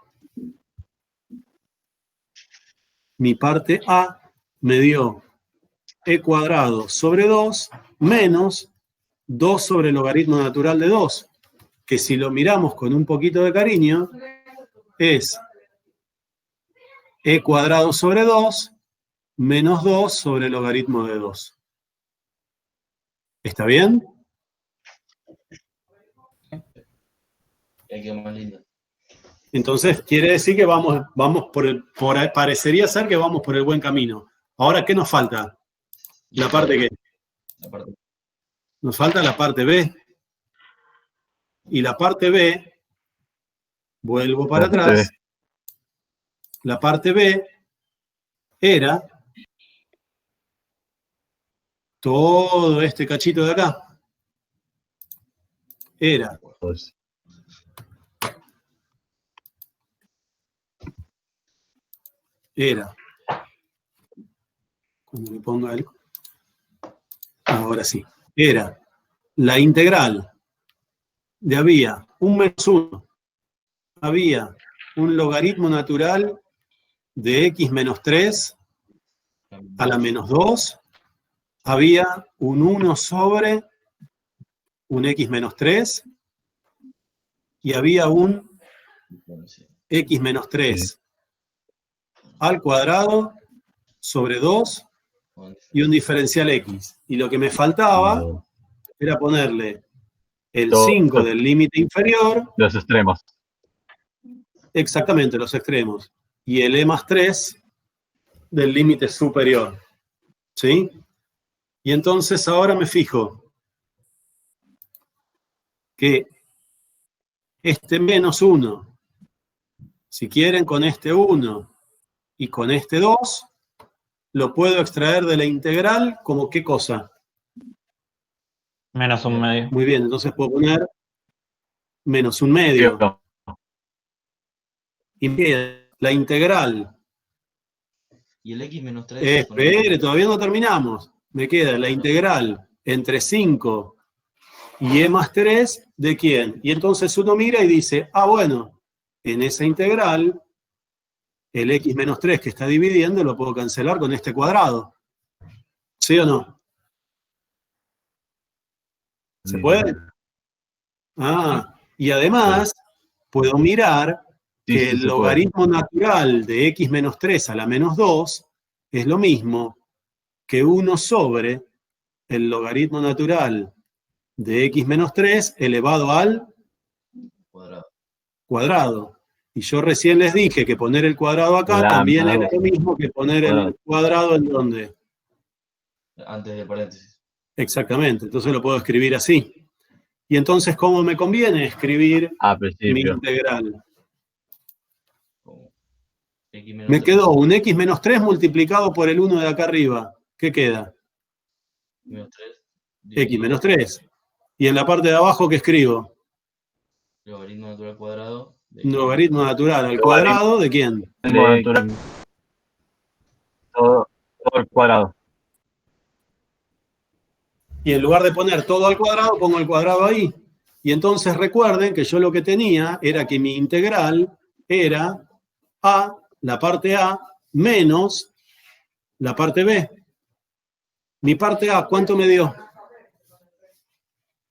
A: me dio e cuadrado sobre 2 menos 2 sobre el logaritmo natural de 2, que si lo miramos con un poquito de cariño, es e cuadrado sobre 2 menos 2 sobre el logaritmo de 2. ¿Está bien?
B: Ahí quedó más lindo.
A: Entonces, quiere decir que vamos parecería ser que vamos por el buen camino. Ahora, ¿qué nos falta? ¿La parte qué?
B: La parte.
A: Nos falta la parte B. Y la parte B, vuelvo para atrás. La parte B era todo este cachito de acá. Era cuando le ponga el... Ahora sí. Era la integral de había un menos 1. Había un logaritmo natural de x menos 3 a la menos 2. Había un 1 sobre un x menos 3. Y había un x menos 3 al cuadrado sobre 2 y un diferencial x. Y lo que me faltaba era ponerle el 5 del límite inferior.
E: Los extremos.
A: Exactamente, los extremos. Y el e más 3 del límite superior. ¿Sí? Y entonces ahora me fijo que este menos 1, si quieren con este 1 y con este 2, lo puedo extraer de la integral como ¿qué cosa?
C: Menos un medio.
A: Muy bien, entonces puedo poner menos un medio. Y me queda la integral.
B: Y el x menos 3.
A: Espere, todavía no terminamos. Me queda la integral entre 5 y e más 3, ¿de quién? Y entonces uno mira y dice, ah, bueno, en esa integral, el x menos 3 que está dividiendo lo puedo cancelar con este cuadrado. ¿Sí o no? ¿Se puede? Ah, y además puedo mirar que el logaritmo natural de x menos 3 a la menos 2 es lo mismo que 1 sobre el logaritmo natural de x menos 3 elevado al cuadrado. Y yo recién les dije que poner el cuadrado acá también era lo mismo que poner el cuadrado en donde.
B: Antes del paréntesis.
A: Exactamente, entonces lo puedo escribir así. Y entonces, ¿cómo me conviene escribir mi integral? Me quedó un x menos 3 multiplicado por el 1 de acá arriba. ¿Qué queda?
B: Menos 3.
A: X menos 3. Y en la parte de abajo, ¿qué escribo?
B: Logaritmo natural cuadrado.
A: Logaritmo natural al cuadrado, ¿de quién?
E: Todo el cuadrado.
A: Y en lugar de poner todo al cuadrado, pongo el cuadrado ahí. Y entonces recuerden que yo lo que tenía era que mi integral era a, la parte A, menos la parte B. Mi parte A, ¿cuánto me dio?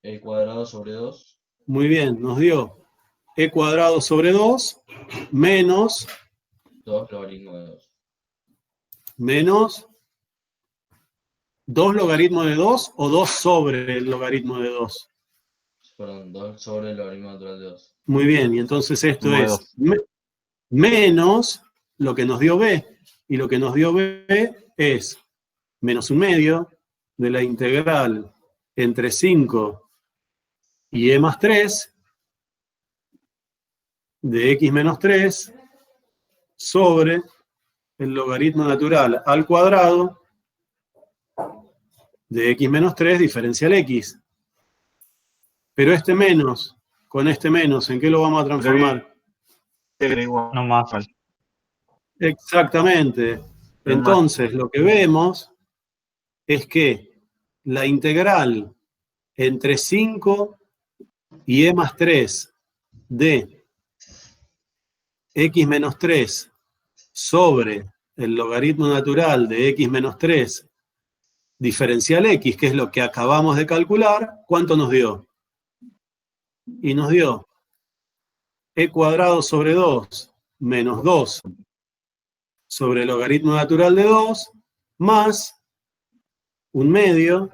B: El cuadrado sobre 2.
A: Muy bien, nos dio e cuadrado sobre 2 menos
B: 2 logaritmo de 2.
A: Menos 2 logaritmo de 2 o 2 sobre el logaritmo de 2.
B: Fueron 2 sobre el logaritmo natural de 2.
A: Muy bien, y entonces esto es menos lo que nos dio B. Y lo que nos dio B es menos un medio de la integral entre 5 y e más 3 de x menos 3 sobre el logaritmo natural al cuadrado de x menos 3 diferencial x. Pero este menos, con este menos, ¿en qué lo vamos a transformar?
C: No más.
A: Exactamente. Entonces, lo que vemos es que la integral entre 5 y e más 3 de x menos 3 sobre el logaritmo natural de x menos 3 diferencial x, que es lo que acabamos de calcular, ¿cuánto nos dio? Y nos dio e cuadrado sobre 2 menos 2 sobre el logaritmo natural de 2 más un medio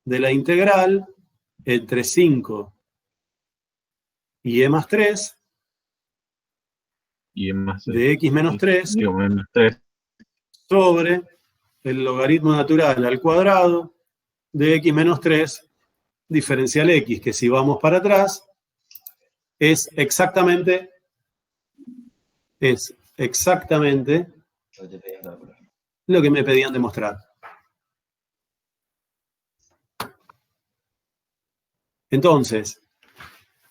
A: de la integral entre 5 y e más 3
E: y más
A: de x menos 3
E: menos 3
A: sobre el logaritmo natural al cuadrado de x menos 3 diferencial x, que si vamos para atrás es exactamente lo que me pedían demostrar. Entonces,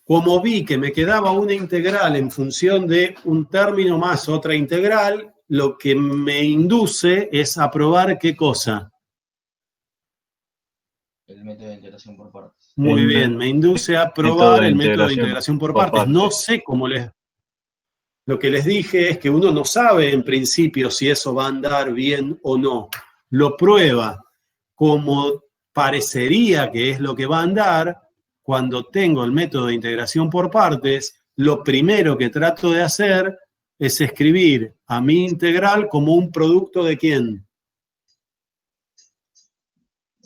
A: como vi que me quedaba una integral en función de un término más otra integral, lo que me induce es a probar ¿qué cosa?
B: El método de integración por partes.
A: Muy bien, me induce a probar el método de integración por partes. No sé cómo lo que les dije es que uno no sabe en principio si eso va a andar bien o no. Lo prueba como parecería que es lo que va a andar. Cuando tengo el método de integración por partes, lo primero que trato de hacer es escribir a mi integral como un producto de ¿quién?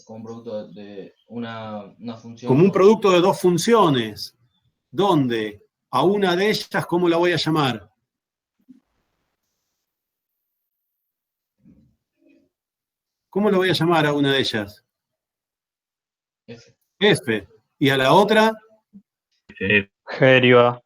B: Como un producto de una función.
A: Como un producto de dos funciones, donde a una de ellas, ¿cómo la voy a llamar? ¿Cómo la voy a llamar a una de ellas?
B: F.
A: F. ¿Y a la otra?
C: G derivada.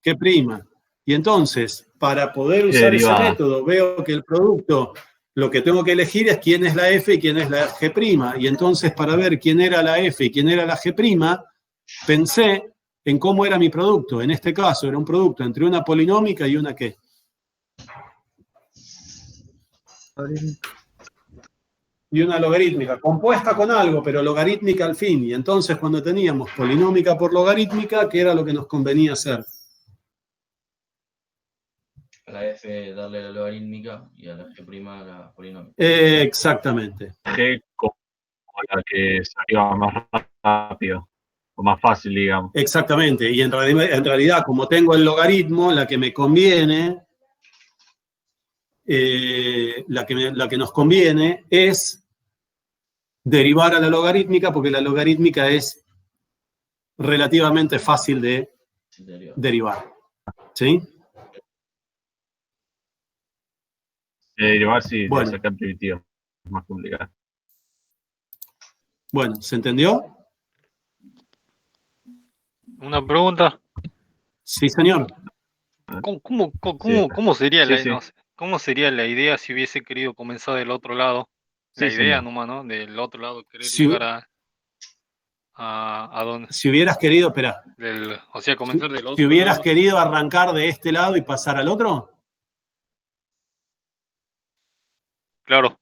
A: G prima. Y entonces, para poder usar ese método, veo que el producto, lo que tengo que elegir es quién es la F y quién es la G prima. Y entonces, para ver quién era la F y quién era la G prima, pensé en cómo era mi producto. En este caso, era un producto entre una polinómica y una ¿qué? Y una logarítmica, compuesta con algo, pero logarítmica al fin. Y entonces, cuando teníamos polinómica por logarítmica, ¿qué era lo que nos convenía hacer?
B: A la F darle la logarítmica y a la G' la polinómica.
A: Exactamente.
E: G como la que salió más rápido, o más fácil, digamos.
A: Exactamente. Y en realidad, como tengo el logaritmo, la que me conviene, la que nos conviene es derivar a la logarítmica, porque la logarítmica es relativamente fácil de derivar. ¿Sí?
E: Derivar sí,
A: bueno.
E: de sacar primitiva. Es más complicado.
A: Bueno, ¿se entendió?
F: Una pregunta.
A: Sí, señor.
F: ¿Cómo sería
E: Sí, sí.
F: ¿cómo sería la idea si hubiese querido comenzar del otro lado? La
E: Sí,
F: idea
E: señor.
F: nomás, ¿no? Del otro lado, querer
A: Si-
F: llegar a dónde.
A: Si hubieras querido, espera,
F: O sea, comenzar del otro
A: si hubieras
F: lado.
A: querido arrancar de este lado y pasar al otro,
F: Claro.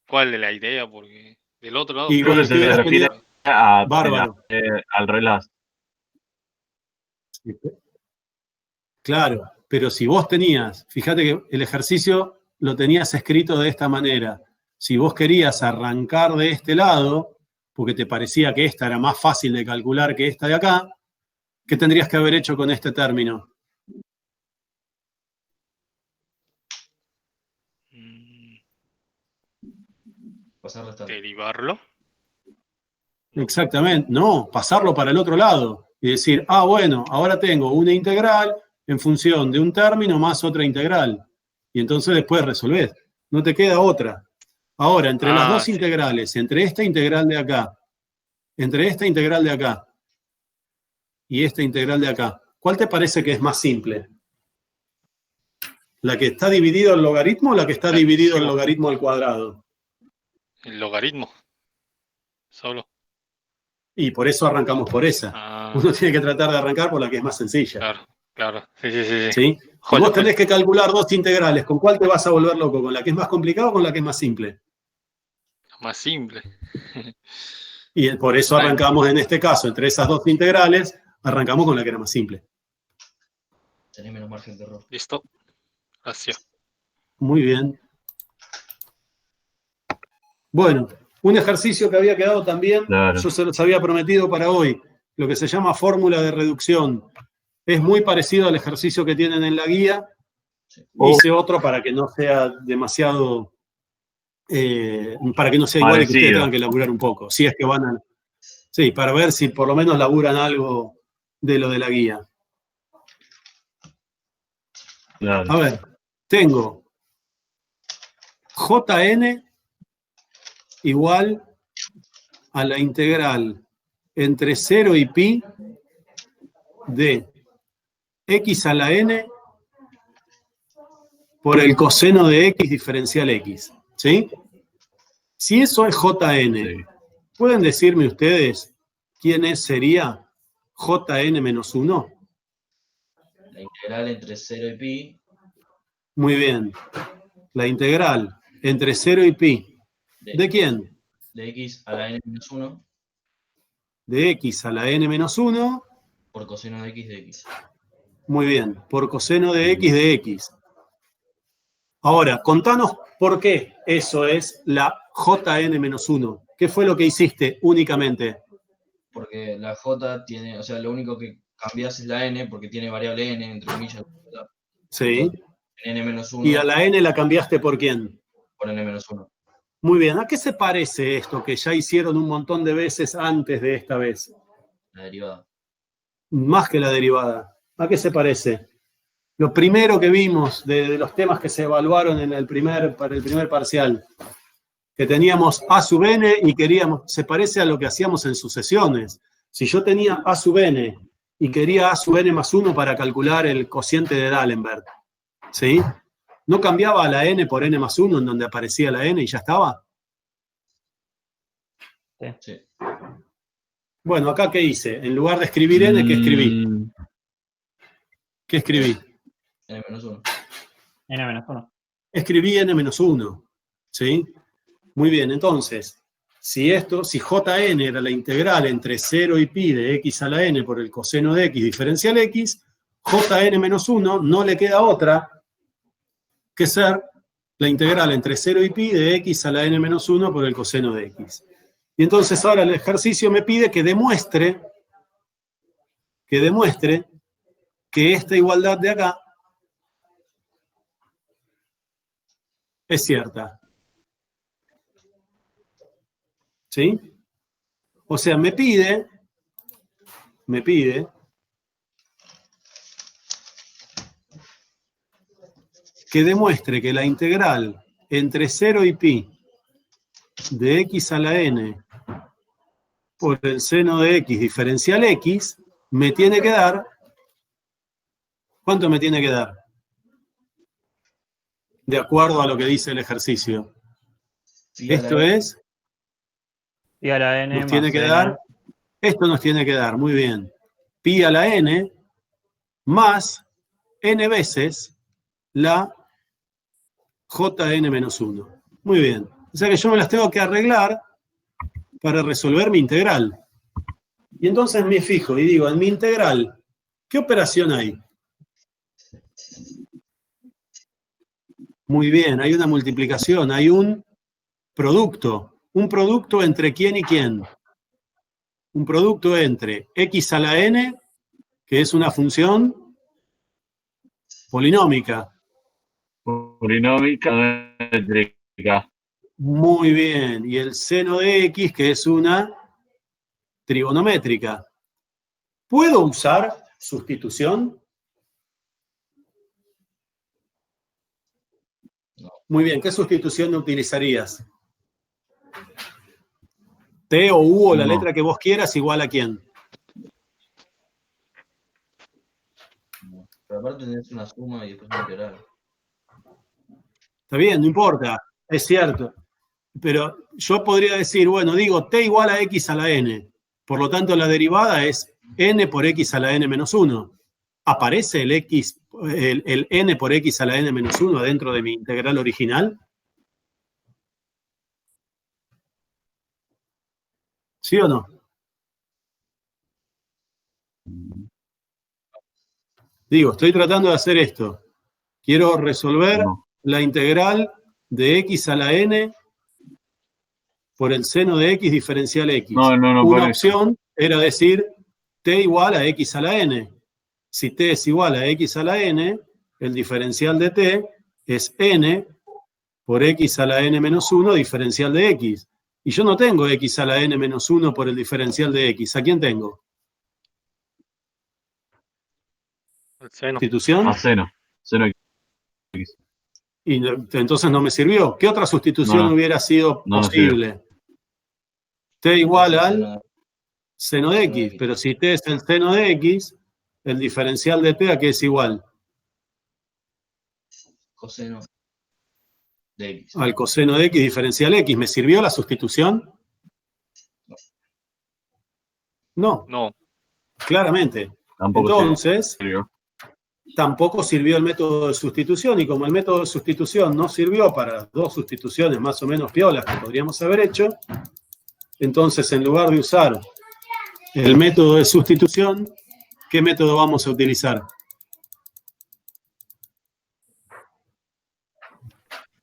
F: ¿Cuál es la idea? Porque del otro lado.
A: y
F: creo
A: bueno,
E: Entonces
A: si
E: se
A: hubieras
E: refiere
A: querido,
E: a
A: bárbaro.
E: al relax.
A: Claro, pero si vos tenías, fíjate que el ejercicio lo tenías escrito de esta manera. Si vos querías arrancar de este lado, porque te parecía que esta era más fácil de calcular que esta de acá, ¿qué tendrías que haber hecho con este término?
B: Pasar restante.
F: Derivarlo.
A: Exactamente, no, pasarlo para el otro lado y decir, bueno, ahora tengo una integral en función de un término más otra integral. Y entonces después resolvés. No te queda otra. Ahora, entre las dos
F: sí.
A: integrales, entre esta integral de acá, entre esta integral de acá y esta integral de acá, ¿cuál te parece que es más simple? ¿La que está dividido el logaritmo o la que está dividido el logaritmo al cuadrado?
F: El logaritmo. Solo.
A: Y por eso arrancamos por esa. Uno tiene que tratar de arrancar por la que es más sencilla.
F: Claro. Sí.
A: ¿Sí? Si vos tenés que calcular dos integrales, ¿con cuál te vas a volver loco? ¿Con la que es más complicada o con la que es más simple?
F: Más simple.
A: Y por eso arrancamos en este caso, entre esas dos integrales, arrancamos con la que era más simple.
B: Tenés menos margen de error.
F: Listo. Gracias.
A: Muy bien. Bueno, un ejercicio que había quedado también,
E: Claro.
A: yo se los había prometido para hoy, lo que se llama fórmula de reducción. Es muy parecido al ejercicio que tienen en la guía. Hice otro para que no sea demasiado para que no sea igual y que ustedes
E: Parecido.
A: tengan que laburar un poco. Si es que van a... Sí, para ver si por lo menos laburan algo de lo de la guía.
E: Claro.
A: A ver, tengo JN igual a la integral entre 0 y pi de x a la n por el coseno de x diferencial x. ¿Sí? Si eso es JN,
E: Sí.
A: ¿pueden decirme ustedes quién sería JN menos 1?
B: La integral entre 0 y pi
A: Muy bien. La integral entre 0 y pi. ¿De quién?
B: de x a la n menos 1
A: De x a la n menos 1.
B: por coseno de x de x.
A: Muy bien. Por coseno de x de x. Ahora, contanos por qué eso es la JN menos 1. ¿Qué fue lo que hiciste únicamente?
B: Porque la j tiene, o sea, lo único que cambias es la n, porque tiene variable n, entre comillas,
A: Sí.
B: n menos 1
A: ¿Y a la n la cambiaste por quién?
B: por n menos 1.
A: Muy bien. ¿A qué se parece esto que ya hicieron un montón de veces antes de esta vez?
B: La derivada.
A: Más que la derivada. ¿A qué se parece? Lo primero que vimos de los temas que se evaluaron para el primer parcial, que teníamos a sub n y se parece a lo que hacíamos en sucesiones. Si yo tenía a sub n y quería a sub n más 1 para calcular el cociente de D'Alembert, ¿sí? ¿No cambiaba a la n por n más 1 en donde aparecía la n y ya estaba?
B: Sí.
A: Bueno, acá ¿qué hice? En lugar de escribir n, ¿qué escribí? ¿Qué escribí?
B: n menos 1.
C: N menos 1.
A: Escribí n menos 1, ¿sí? Muy bien, entonces, si Jn era la integral entre 0 y pi de x a la n por el coseno de x diferencial x, Jn menos 1 no le queda otra que ser la integral entre 0 y pi de x a la n menos 1 por el coseno de x. Y entonces ahora el ejercicio me pide que demuestre que esta igualdad de acá es cierta. ¿Sí? O sea, me pide que demuestre que la integral entre 0 y pi de x a la n por el seno de x diferencial x me tiene que dar, ¿cuánto me tiene que dar? De acuerdo a lo que dice el ejercicio. Esto es,
C: Pi a la n
A: nos tiene
C: más
A: que
C: n.
A: dar, esto nos tiene que dar, muy bien, pi a la n más n veces la jn menos 1. Muy bien. O sea que yo me las tengo que arreglar para resolver mi integral. Y entonces me fijo y digo, en mi integral, ¿qué operación hay? Muy bien, hay una multiplicación, hay un producto. ¿Un producto entre quién y quién? Un producto entre x a la n, que es una función polinómica.
E: Polinómica métrica.
A: Muy bien. Y el seno de x, que es una trigonométrica. ¿Puedo usar sustitución?
B: No.
A: Muy bien. ¿Qué sustitución utilizarías? T o U o la
E: No.
A: letra que vos quieras, igual a quién.
B: Pero aparte tenés una suma y después una integral.
A: Está bien, no importa. Es cierto. Pero yo podría decir, bueno, digo t igual a x a la n. Por lo tanto, la derivada es n por x a la n menos 1. ¿Aparece el n por x a la n menos 1 dentro de mi integral original? ¿Sí o no? Digo, estoy tratando de hacer esto. Quiero resolver la integral de x a la n por el seno de x diferencial x.
E: No,
A: Una opción era decir t igual a x a la n. Si t es igual a x a la n, el diferencial de t es n por x a la n menos 1 diferencial de x. Y yo no tengo x a la n menos 1 por el diferencial de x. ¿A quién tengo?
F: El seno.
A: ¿Sustitución?
E: A seno. Seno X.
A: Y entonces no me sirvió. ¿Qué otra sustitución
E: No.
A: hubiera sido
E: No nos
A: posible? T igual al
B: Seno
A: seno de x.
B: X.
A: Pero si t es el seno de x, el diferencial de t, ¿a qué es igual?
B: coseno de X.
A: Al coseno de x diferencial x. ¿Me sirvió la sustitución? No,
F: No.
A: claramente.
E: Tampoco
A: Entonces,
E: sirvió.
A: tampoco sirvió el método de sustitución, y como el método de sustitución no sirvió para dos sustituciones más o menos piolas que podríamos haber hecho, entonces en lugar de usar el método de sustitución, ¿qué método vamos a utilizar?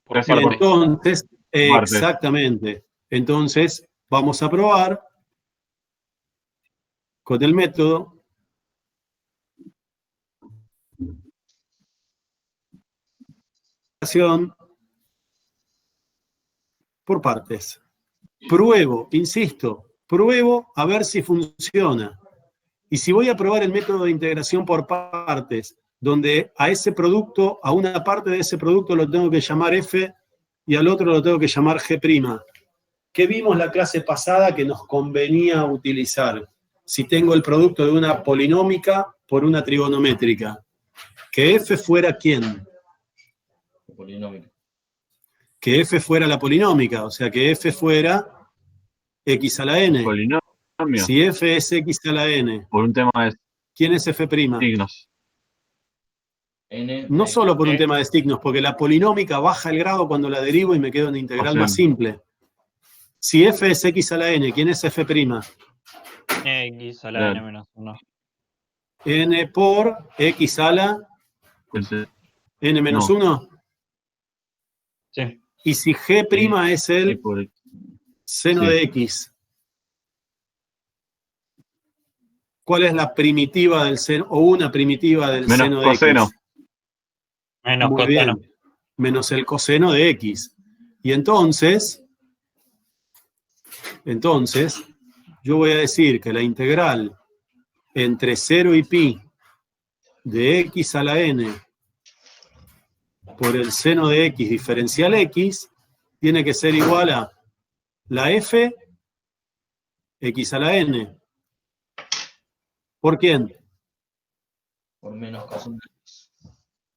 F: Por
E: Gracias,
F: parte.
A: Entonces,
E: Parte.
A: exactamente. Entonces, vamos a probar con el método por partes. Pruebo, insisto, pruebo a ver si funciona. Y si voy a probar el método de integración por partes, donde a ese producto, a una parte de ese producto lo tengo que llamar F y al otro lo tengo que llamar G'. ¿Qué vimos la clase pasada que nos convenía utilizar? Si tengo el producto de una polinómica por una trigonométrica. Que F fuera ¿quién?
B: Polinómico.
A: Que F fuera la polinómica, o sea, que F fuera x a la n.
E: Polinomio.
A: Si F es x a la n,
E: Por un tema de
A: ¿quién es F'?
E: signos.
B: N.
A: No solo por un
C: Eh.
A: tema de signos, porque la polinómica baja el grado cuando la derivo y me quedo en integral
E: O sea,
A: más simple. Si F es x a la n, ¿quién es F'?
C: X a la
E: Claro.
C: n menos 1.
A: N por x a la
E: Entonces,
A: n menos
E: No.
A: 1.
C: Sí.
A: Y si G' es
E: sí,
A: el
E: por-
A: seno
E: Sí.
A: de x, ¿cuál es la primitiva del seno, o una primitiva del
E: Menos
A: seno de
E: coseno.
A: x?
C: Menos
A: Muy
C: coseno.
A: bien. Menos el coseno de x. Y entonces, yo voy a decir que la integral entre 0 y pi de x a la n por el seno de x diferencial x tiene que ser igual a la f x a la n. ¿Por quién?
B: Por menos coseno de X.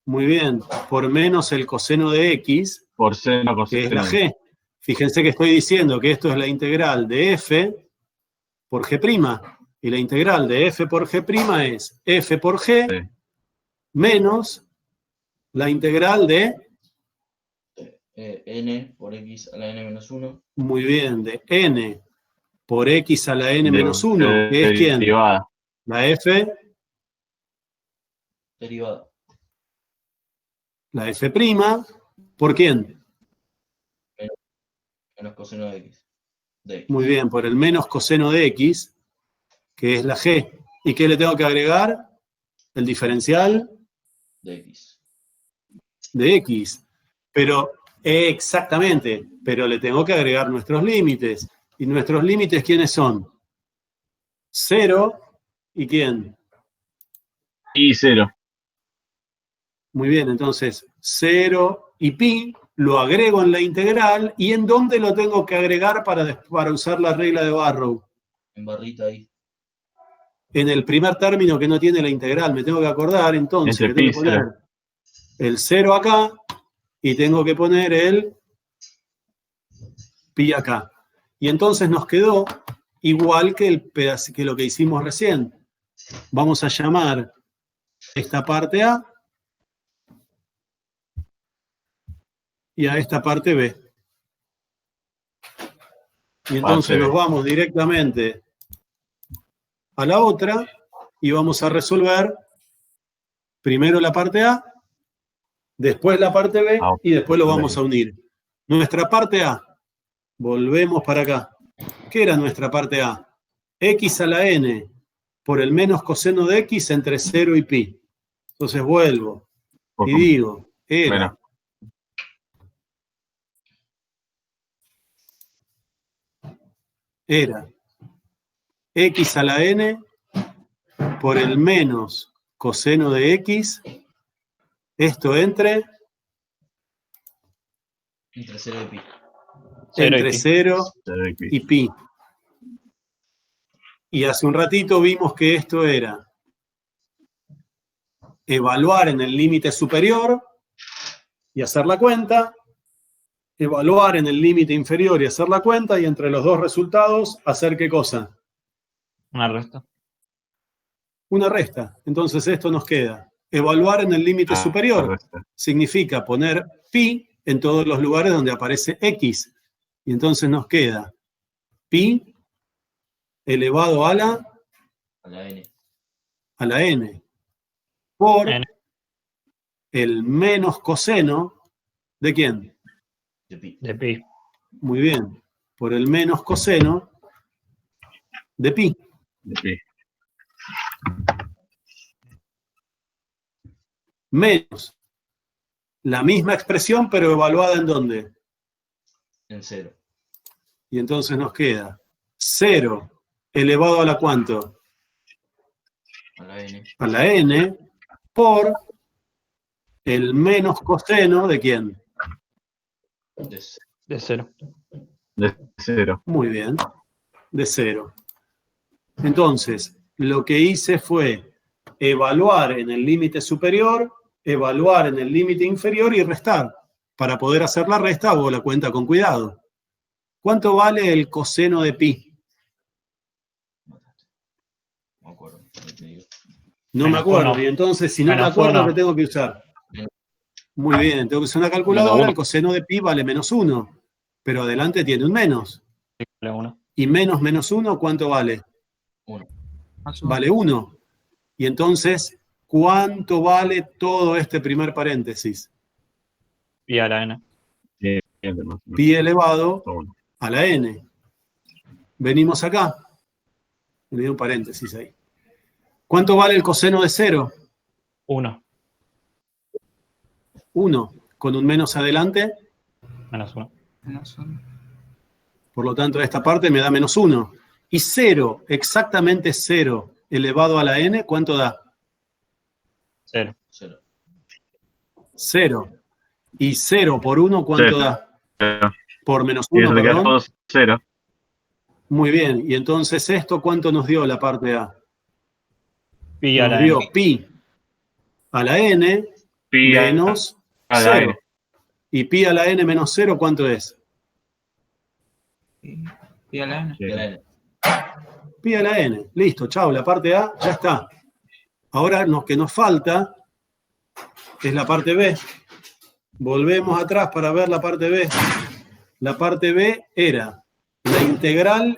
A: Muy bien, por menos el coseno de x,
E: Por seno
A: que es la
E: coseno.
A: g. Fíjense que estoy diciendo que esto es la integral de f por g', y la integral de f por g' es f por g
E: Sí.
A: menos la integral de,
B: N por X a la N menos 1.
A: muy bien, de n por x a la n
E: De-
A: menos 1, que es quién?
E: derivada.
A: La f,
B: Derivada.
A: la f', ¿por quién?
B: Menos coseno de X. De X.
A: Muy bien, por el menos coseno de x, que es la g. ¿Y qué le tengo que agregar? El diferencial
B: De X.
A: de x. Pero, exactamente, pero le tengo que agregar nuestros límites. ¿Y nuestros límites quiénes son? 0 y ¿quién?
E: Y 0.
A: Muy bien, entonces 0 y pi lo agrego en la integral. ¿Y en dónde lo tengo que agregar para usar la regla de Barrow?
B: En barrita ahí.
A: En el primer término que no tiene la integral. Me tengo que acordar entonces
E: Entre
A: que tengo
E: pi
A: que
E: y
A: poner el 0 acá y tengo que poner el pi acá. Y entonces nos quedó igual que, que lo que hicimos recién. Vamos a llamar esta parte A y a esta parte B. Y entonces
E: Parte B.
A: nos vamos directamente a la otra y vamos a resolver primero la parte A, después la parte B y después lo vamos a unir. Nuestra parte A, volvemos para acá. ¿Qué era nuestra parte A? X a la n por el menos coseno de x entre 0 y pi. Entonces vuelvo y digo, era
E: Bueno.
A: era x a la n por el menos coseno de x, esto entre
B: 0 y pi.
A: entre 0 y pi. Y hace un ratito vimos que esto era evaluar en el límite superior y hacer la cuenta, evaluar en el límite inferior y hacer la cuenta, y entre los dos resultados, ¿hacer qué cosa?
C: Una resta.
A: Una resta. Entonces esto nos queda. Evaluar en el límite superior significa poner pi en todos los lugares donde aparece x. Y entonces nos queda pi elevado a la
B: n.
A: A la n. Por
C: N.
A: el menos coseno ¿de quién?
B: De pi.
C: De pi.
A: Muy bien. Por el menos coseno de pi.
D: Sí.
A: Menos la misma expresión, pero evaluada en ¿dónde?
B: En 0.
A: Y entonces nos queda 0 elevado a la ¿cuánto?
B: A la n.
A: A la n por el menos coseno ¿de quién?
B: De
C: De 0.
E: De 0.
A: Muy bien. De 0. Entonces, lo que hice fue evaluar en el límite superior, evaluar en el límite inferior y restar. Para poder hacer la resta, hago la cuenta con cuidado. ¿Cuánto vale el coseno de pi?
B: No me acuerdo. No te digo.
A: No me
C: Menos
A: acuerdo.
C: uno.
A: Y entonces, si no me
C: Menos
A: acuerdo,
C: uno.
A: ¿qué tengo que usar? Muy bien, tengo que usar una calculadora.
C: Menos uno.
A: El coseno de pi vale menos 1. Pero adelante tiene un menos.
C: Vale 1.
A: Y menos 1, ¿cuánto vale?
B: 1.
A: Vale 1. Y entonces, ¿cuánto vale todo este primer paréntesis?
C: Pi a la n.
A: Pi elevado a la n. Venimos acá. Le doy un paréntesis ahí. ¿Cuánto vale el coseno de 0?
C: 1.
A: 1. Con un menos adelante.
C: Menos 1.
A: Por lo tanto, esta parte me da menos 1. Y 0, exactamente 0 elevado a la n, ¿cuánto da?
C: 0.
B: 0.
A: 0. Y 0 por 1, ¿cuánto da? Por menos
E: Y
A: 1,
E: eso le queda todo
A: perdón.
E: 0.
A: Muy bien. Y entonces, ¿esto cuánto nos dio la parte A?
C: Pi a
A: Nos
C: la
A: dio
C: n.
A: pi a la n
E: Pi a
A: menos
E: la
A: 0.
E: n.
A: ¿Y pi a la n menos 0 cuánto es?
G: Pi a la n.
B: Y a la n.
A: Pi a la n. Listo, chao, la parte A ya está. Ahora lo que nos falta es la parte B. Volvemos atrás para ver la parte B. La parte B era la integral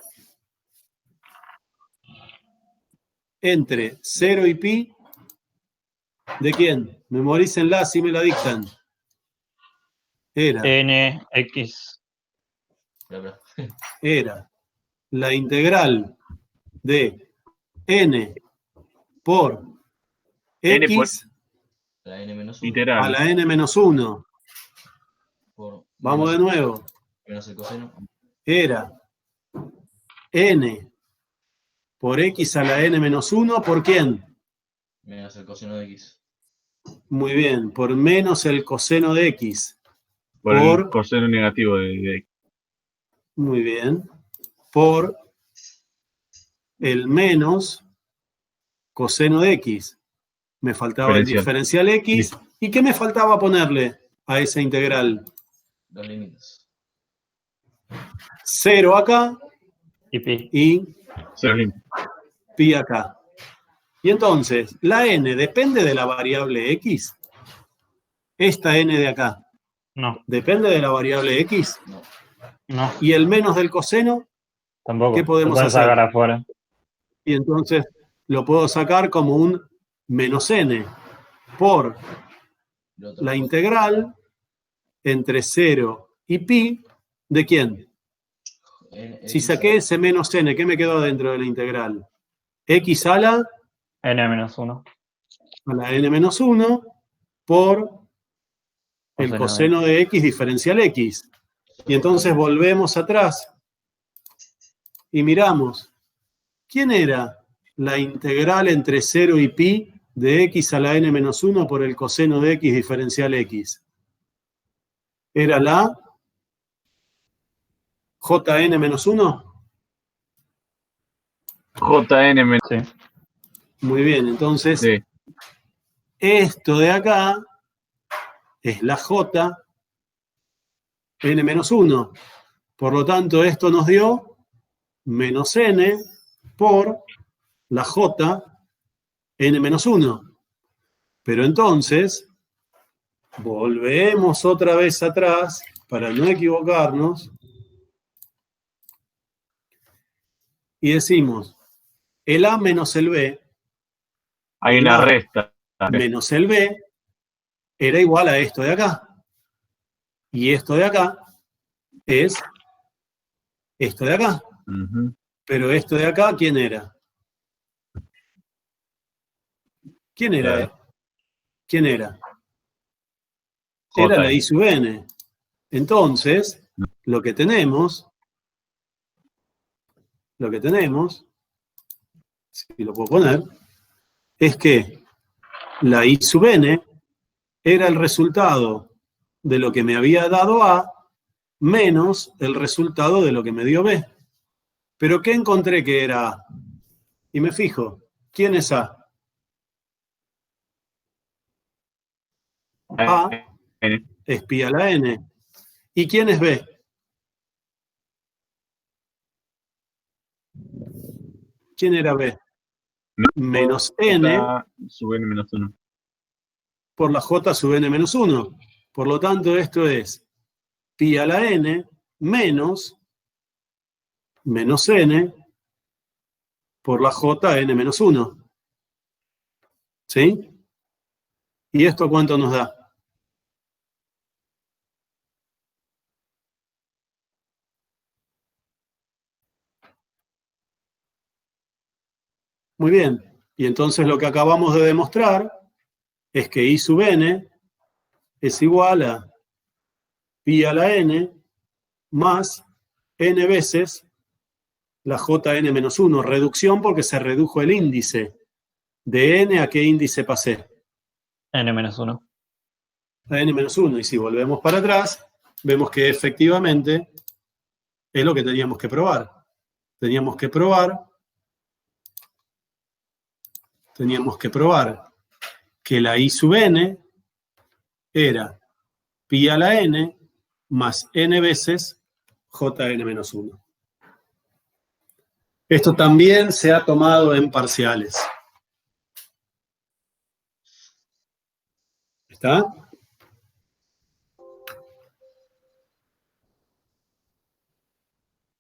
A: entre 0 y pi. ¿De quién? Memorícenla si me la dictan. Era
C: nx.
B: Espera.
A: era la integral de n por
E: N por-
A: x
B: La n menos 1.
A: a
E: Literal.
A: la n menos 1.
B: Por
A: Vamos de nuevo.
B: menos el coseno.
A: Era n por x a la n menos 1, ¿por quién?
B: Menos el coseno de x.
A: Muy bien, por menos el coseno de x.
E: Por
A: Por-
E: el coseno negativo de x.
A: Muy bien. Por el menos coseno de x. Me faltaba el diferencial x. ¿Y qué me faltaba ponerle a esa integral?
B: Los límites.
A: 0 acá
C: Y pi.
A: y
E: 0 limpio.
A: pi acá. Y entonces, ¿la n depende de la variable x? Esta n de acá,
C: No.
A: ¿depende de la variable x?
B: No.
C: No.
A: ¿Y el menos del coseno?
C: Tampoco.
A: ¿Qué podemos
C: Lo puedes
A: hacer?
C: sacar afuera.
A: Y entonces lo puedo sacar como un menos n por
B: Lo otro.
A: la integral entre 0 y pi, ¿de quién? Si saqué ese menos n, ¿qué me quedó dentro de la integral? X a la
C: n menos 1.
A: n menos 1 por el
C: Coseno
A: coseno de x diferencial x. Y entonces volvemos atrás y miramos, ¿quién era la integral entre 0 y pi de x a la n menos 1 por el coseno de x diferencial x? ¿Era la jn menos 1?
E: JN menos.
C: Sí.
A: Muy bien, entonces
E: Sí.
A: esto de acá es la j n menos 1. Por lo tanto, esto nos dio menos n por la j n menos 1. Pero entonces, volvemos otra vez atrás para no equivocarnos y decimos, el a menos el b,
E: Hay una resta.
A: menos el b, era igual a esto de acá. Y esto de acá es esto de acá.
E: Ujú.
A: Pero esto de acá, ¿quién era? ¿Quién era?
E: Claro.
A: ¿Quién era?
E: J.
A: Era la I sub n. Entonces, lo que tenemos, si lo puedo poner, es que la I sub n era el resultado de lo que me había dado A menos el resultado de lo que me dio B. ¿Pero qué encontré que era A? Y me fijo, ¿quién es A? A es pi a la n. ¿Y quién es B? ¿Quién era B? Menos n
E: Sub n menos 1.
A: por la j sub n menos 1. Por lo tanto, esto es pi a la n menos n por la j n menos 1. ¿Sí? ¿Y esto cuánto nos da? Muy bien. Y entonces lo que acabamos de demostrar es que I sub n es igual a pi a la n más n veces la jn menos 1. Reducción porque se redujo el índice. ¿De n a qué índice pasé?
C: N menos 1.
A: A n menos 1. Y si volvemos para atrás, vemos que efectivamente es lo que teníamos que probar. Teníamos que probar que la I sub n era pi a la n más n veces jn menos 1. Esto también se ha tomado en parciales. ¿Está?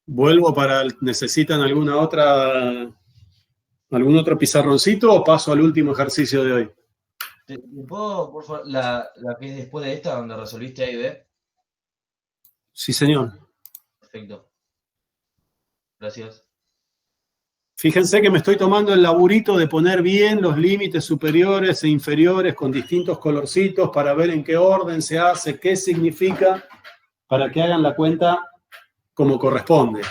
A: Vuelvo para... ¿Necesitan algún otro pizarroncito o paso al último ejercicio de hoy?
B: ¿Te puedo, por favor, la que es después de esta, donde resolviste A y B?
A: Sí, señor.
B: Perfecto. Gracias.
A: Fíjense que me estoy tomando el laburito de poner bien los límites superiores e inferiores con distintos colorcitos para ver en qué orden se hace, qué significa, para que hagan la cuenta como corresponde.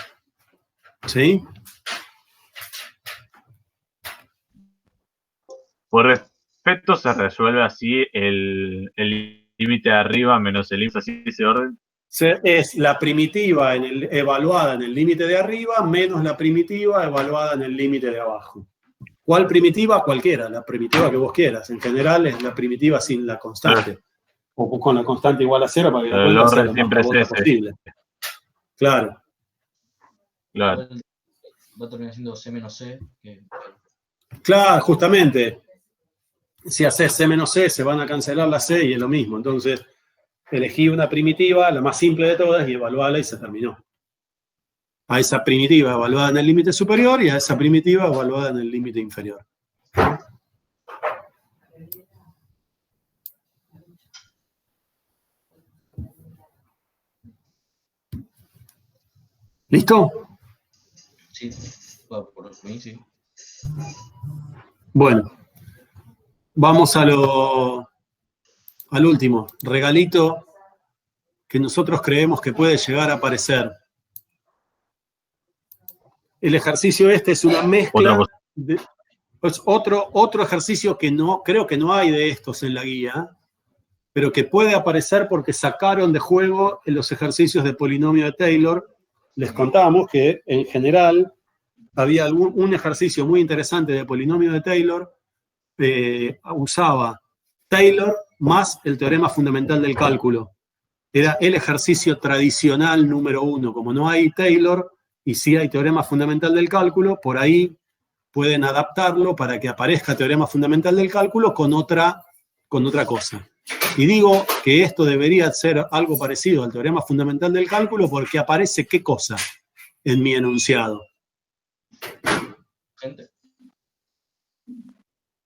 A: ¿Sí?
E: Por defecto se resuelve así el límite de arriba menos el límite, así ese orden.
A: Es la primitiva evaluada en el límite de arriba menos la primitiva evaluada en el límite de abajo. ¿Cuál primitiva? Cualquiera, la primitiva que vos quieras. En general es la primitiva sin la constante. O con la constante igual a 0 para que la cuenta sea lo más remota posible. Claro.
B: Va a terminar siendo C menos C.
A: Claro, justamente. Si haces C menos C, se van a cancelar las C y es lo mismo. Entonces, elegí una primitiva, la más simple de todas, y evaluala y se terminó. A esa primitiva evaluada en el límite superior y a esa primitiva evaluada en el límite inferior. ¿Listo?
B: Sí, por mí sí.
A: Bueno, vamos al último regalito que nosotros creemos que puede llegar a aparecer. El ejercicio este es una
E: Otra
A: mezcla
E: cosa.
A: es otro ejercicio que no, creo que no hay de estos en la guía, pero que puede aparecer porque sacaron de juego en los ejercicios de polinomio de Taylor. Les contábamos que en general había un ejercicio muy interesante de polinomio de Taylor, usaba Taylor más el teorema fundamental del cálculo. Era el ejercicio tradicional número 1. Como no hay Taylor y sí hay teorema fundamental del cálculo, por ahí pueden adaptarlo para que aparezca teorema fundamental del cálculo con otra cosa. Y digo que esto debería ser algo parecido al teorema fundamental del cálculo porque aparece ¿qué cosa en mi enunciado?
B: Gente.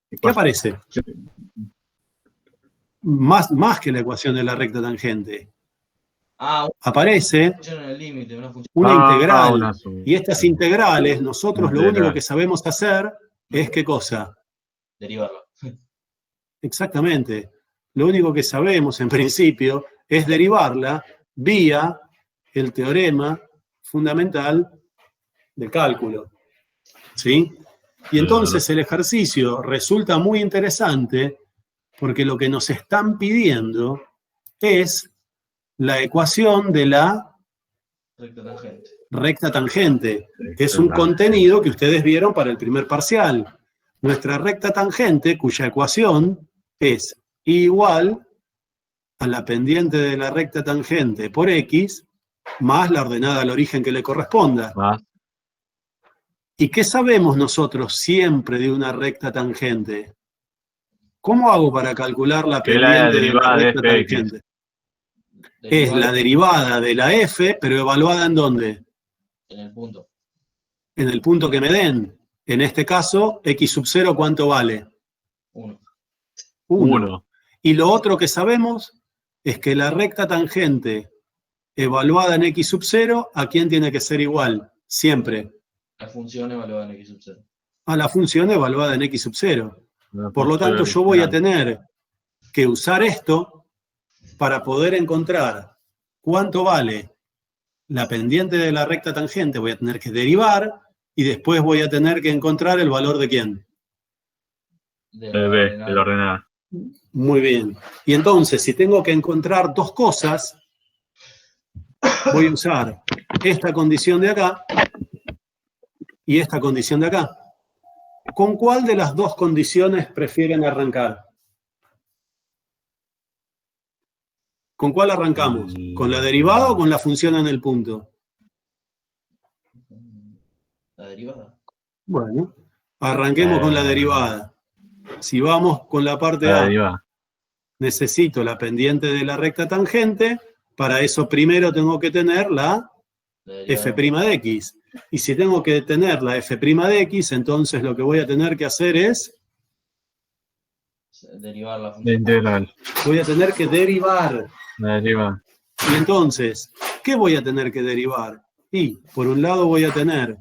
A: ¿Qué aparece? Más que la ecuación de la recta tangente. Aparece
B: Una función en el límite,
A: una integral.
E: una
A: Y estas integrales, nosotros lo
E: Integral.
A: único que sabemos hacer es ¿qué cosa?
B: derivarla.
A: Exactamente. Lo único que sabemos, en principio, es derivarla vía el teorema fundamental del cálculo. ¿Sí? Y entonces el ejercicio resulta muy interesante porque lo que nos están pidiendo es la ecuación de la recta tangente, que es un contenido que ustedes vieron para el primer parcial. Nuestra recta tangente, cuya ecuación es igual a la pendiente de la recta tangente por x, más la ordenada al origen que le corresponda.
E: Más.
A: ¿Y qué sabemos nosotros siempre de una recta tangente? ¿Cómo hago para calcular la
E: Que la
A: pendiente de la
E: derivada de
A: recta
E: fx.
A: tangente? Es la derivada de la f, pero evaluada ¿en dónde?
B: En el punto.
A: En el punto que me den. En este caso, x sub 0, ¿cuánto vale?
B: 1.
E: 1.
A: Y lo otro que sabemos es que la recta tangente evaluada en x sub 0, ¿a quién tiene que ser igual? Siempre.
B: La función evaluada en x sub 0.
A: A la función evaluada en x sub 0. Por lo tanto, yo voy a tener que usar esto para poder encontrar cuánto vale la pendiente de la recta tangente. Voy a tener que derivar y después voy a tener que encontrar el valor de quién.
B: De
E: la ordenada.
A: Muy bien. Y entonces, si tengo que encontrar dos cosas, voy a usar esta condición de acá y esta condición de acá. ¿Con cuál de las dos condiciones prefieren arrancar? ¿Con cuál arrancamos? ¿Con la derivada o con la función en el punto?
B: La derivada.
A: Bueno, arranquemos con la derivada. Si vamos con la parte
E: La
A: A,
E: derivada.
A: necesito la pendiente de la recta tangente. Para eso primero tengo que tener la f' de x. Y si tengo que tener la f' de x, entonces lo que voy a tener que hacer es...
B: derivar la
E: La
B: función.
E: integral.
A: Voy a tener que derivar.
E: La derivada.
A: Y entonces, ¿qué voy a tener que derivar? Y por un lado voy a tener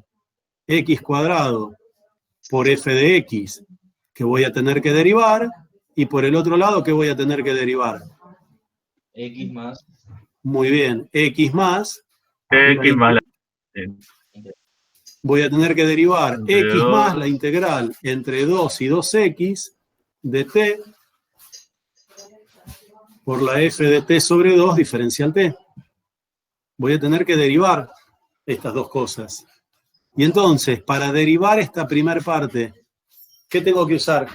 A: x cuadrado por f de x, que voy a tener que derivar, y por el otro lado, ¿qué voy a tener que derivar?
B: X más.
A: Muy bien, x más.
E: X más la.
A: Voy a tener que derivar
E: Entre
A: x
E: 2.
A: más la integral entre 2 y 2x de t por la f de t sobre 2 diferencial t. Voy a tener que derivar estas dos cosas. Y entonces, para derivar esta primera parte, ¿qué tengo que usar?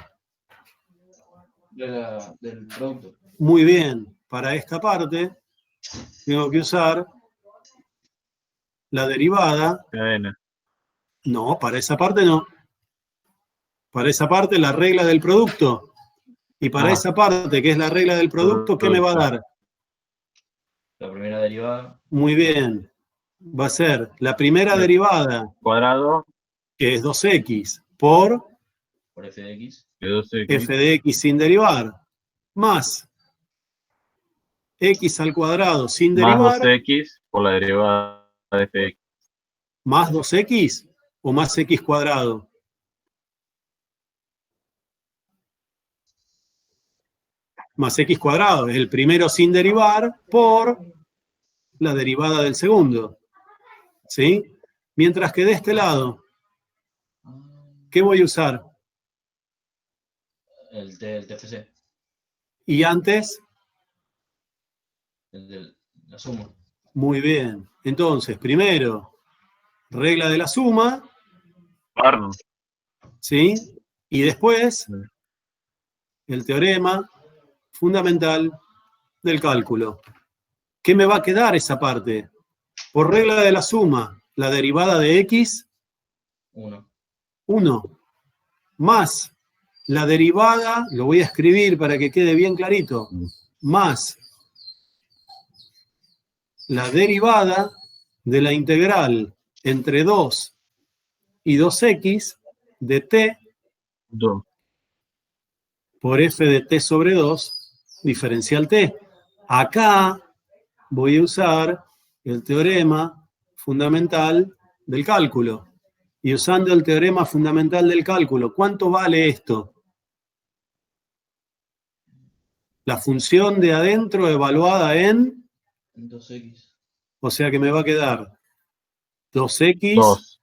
B: Del producto.
A: Muy bien, para esta parte tengo que usar la derivada.
E: Cadena.
A: No, para esa parte no. Para esa parte la regla del producto. Y para esa parte, que es la regla del producto, ¿qué me va a dar?
B: La primera derivada.
A: Muy bien. Va a ser la primera derivada,
E: Cuadrado.
A: que es 2x, por
B: f de x.
E: De 2x.
A: f de x sin derivar, más x al cuadrado sin derivar,
E: Más 2x por la derivada de fx.
A: más 2x o más x cuadrado. Más x cuadrado, es el primero sin derivar por la derivada del segundo. ¿Sí? Mientras que de este lado, ¿qué voy a usar?
B: El TFC,
A: Y antes,
B: la suma.
A: muy bien. Entonces, primero, regla de la suma,
E: Barno.
A: ¿sí? Y después, el teorema fundamental del cálculo. ¿Qué me va a quedar esa parte? Por regla de la suma, la derivada de x,
B: 1.
A: 1, más la derivada, lo voy a escribir para que quede bien clarito, más la derivada de la integral entre 2 y 2x de t
E: 2.
A: por f de t sobre 2, diferencial t. Acá voy a usar el teorema fundamental del cálculo. Y usando el teorema fundamental del cálculo, ¿cuánto vale esto? La función de adentro evaluada en...
B: 2x.
A: O sea que me va a quedar 2x
E: 2.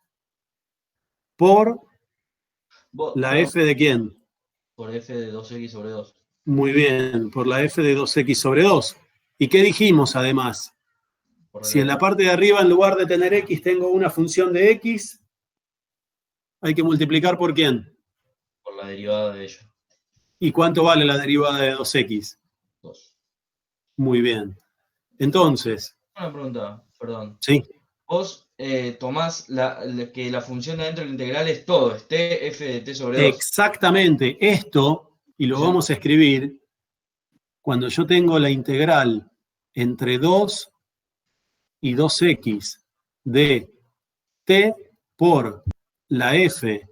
A: por
B: Vos,
A: la
B: perdón,
A: f de quién.
B: por f de 2x sobre 2.
A: Muy bien, por la f de 2x sobre 2. ¿Y qué dijimos además?
B: Por
A: Si en la parte de arriba, en lugar de tener x, tengo una función de x, hay que multiplicar por quién.
B: por la derivada de ello.
A: ¿Y cuánto vale la derivada de 2x?
B: 2.
A: Muy bien. Entonces,
B: Una pregunta, perdón.
A: sí,
B: Vos tomás que la función de adentro de la integral es todo, es t, f de t sobre 2.
A: exactamente esto, y lo
B: Sí.
A: vamos a escribir, cuando yo tengo la integral entre 2 y 2x de t por la f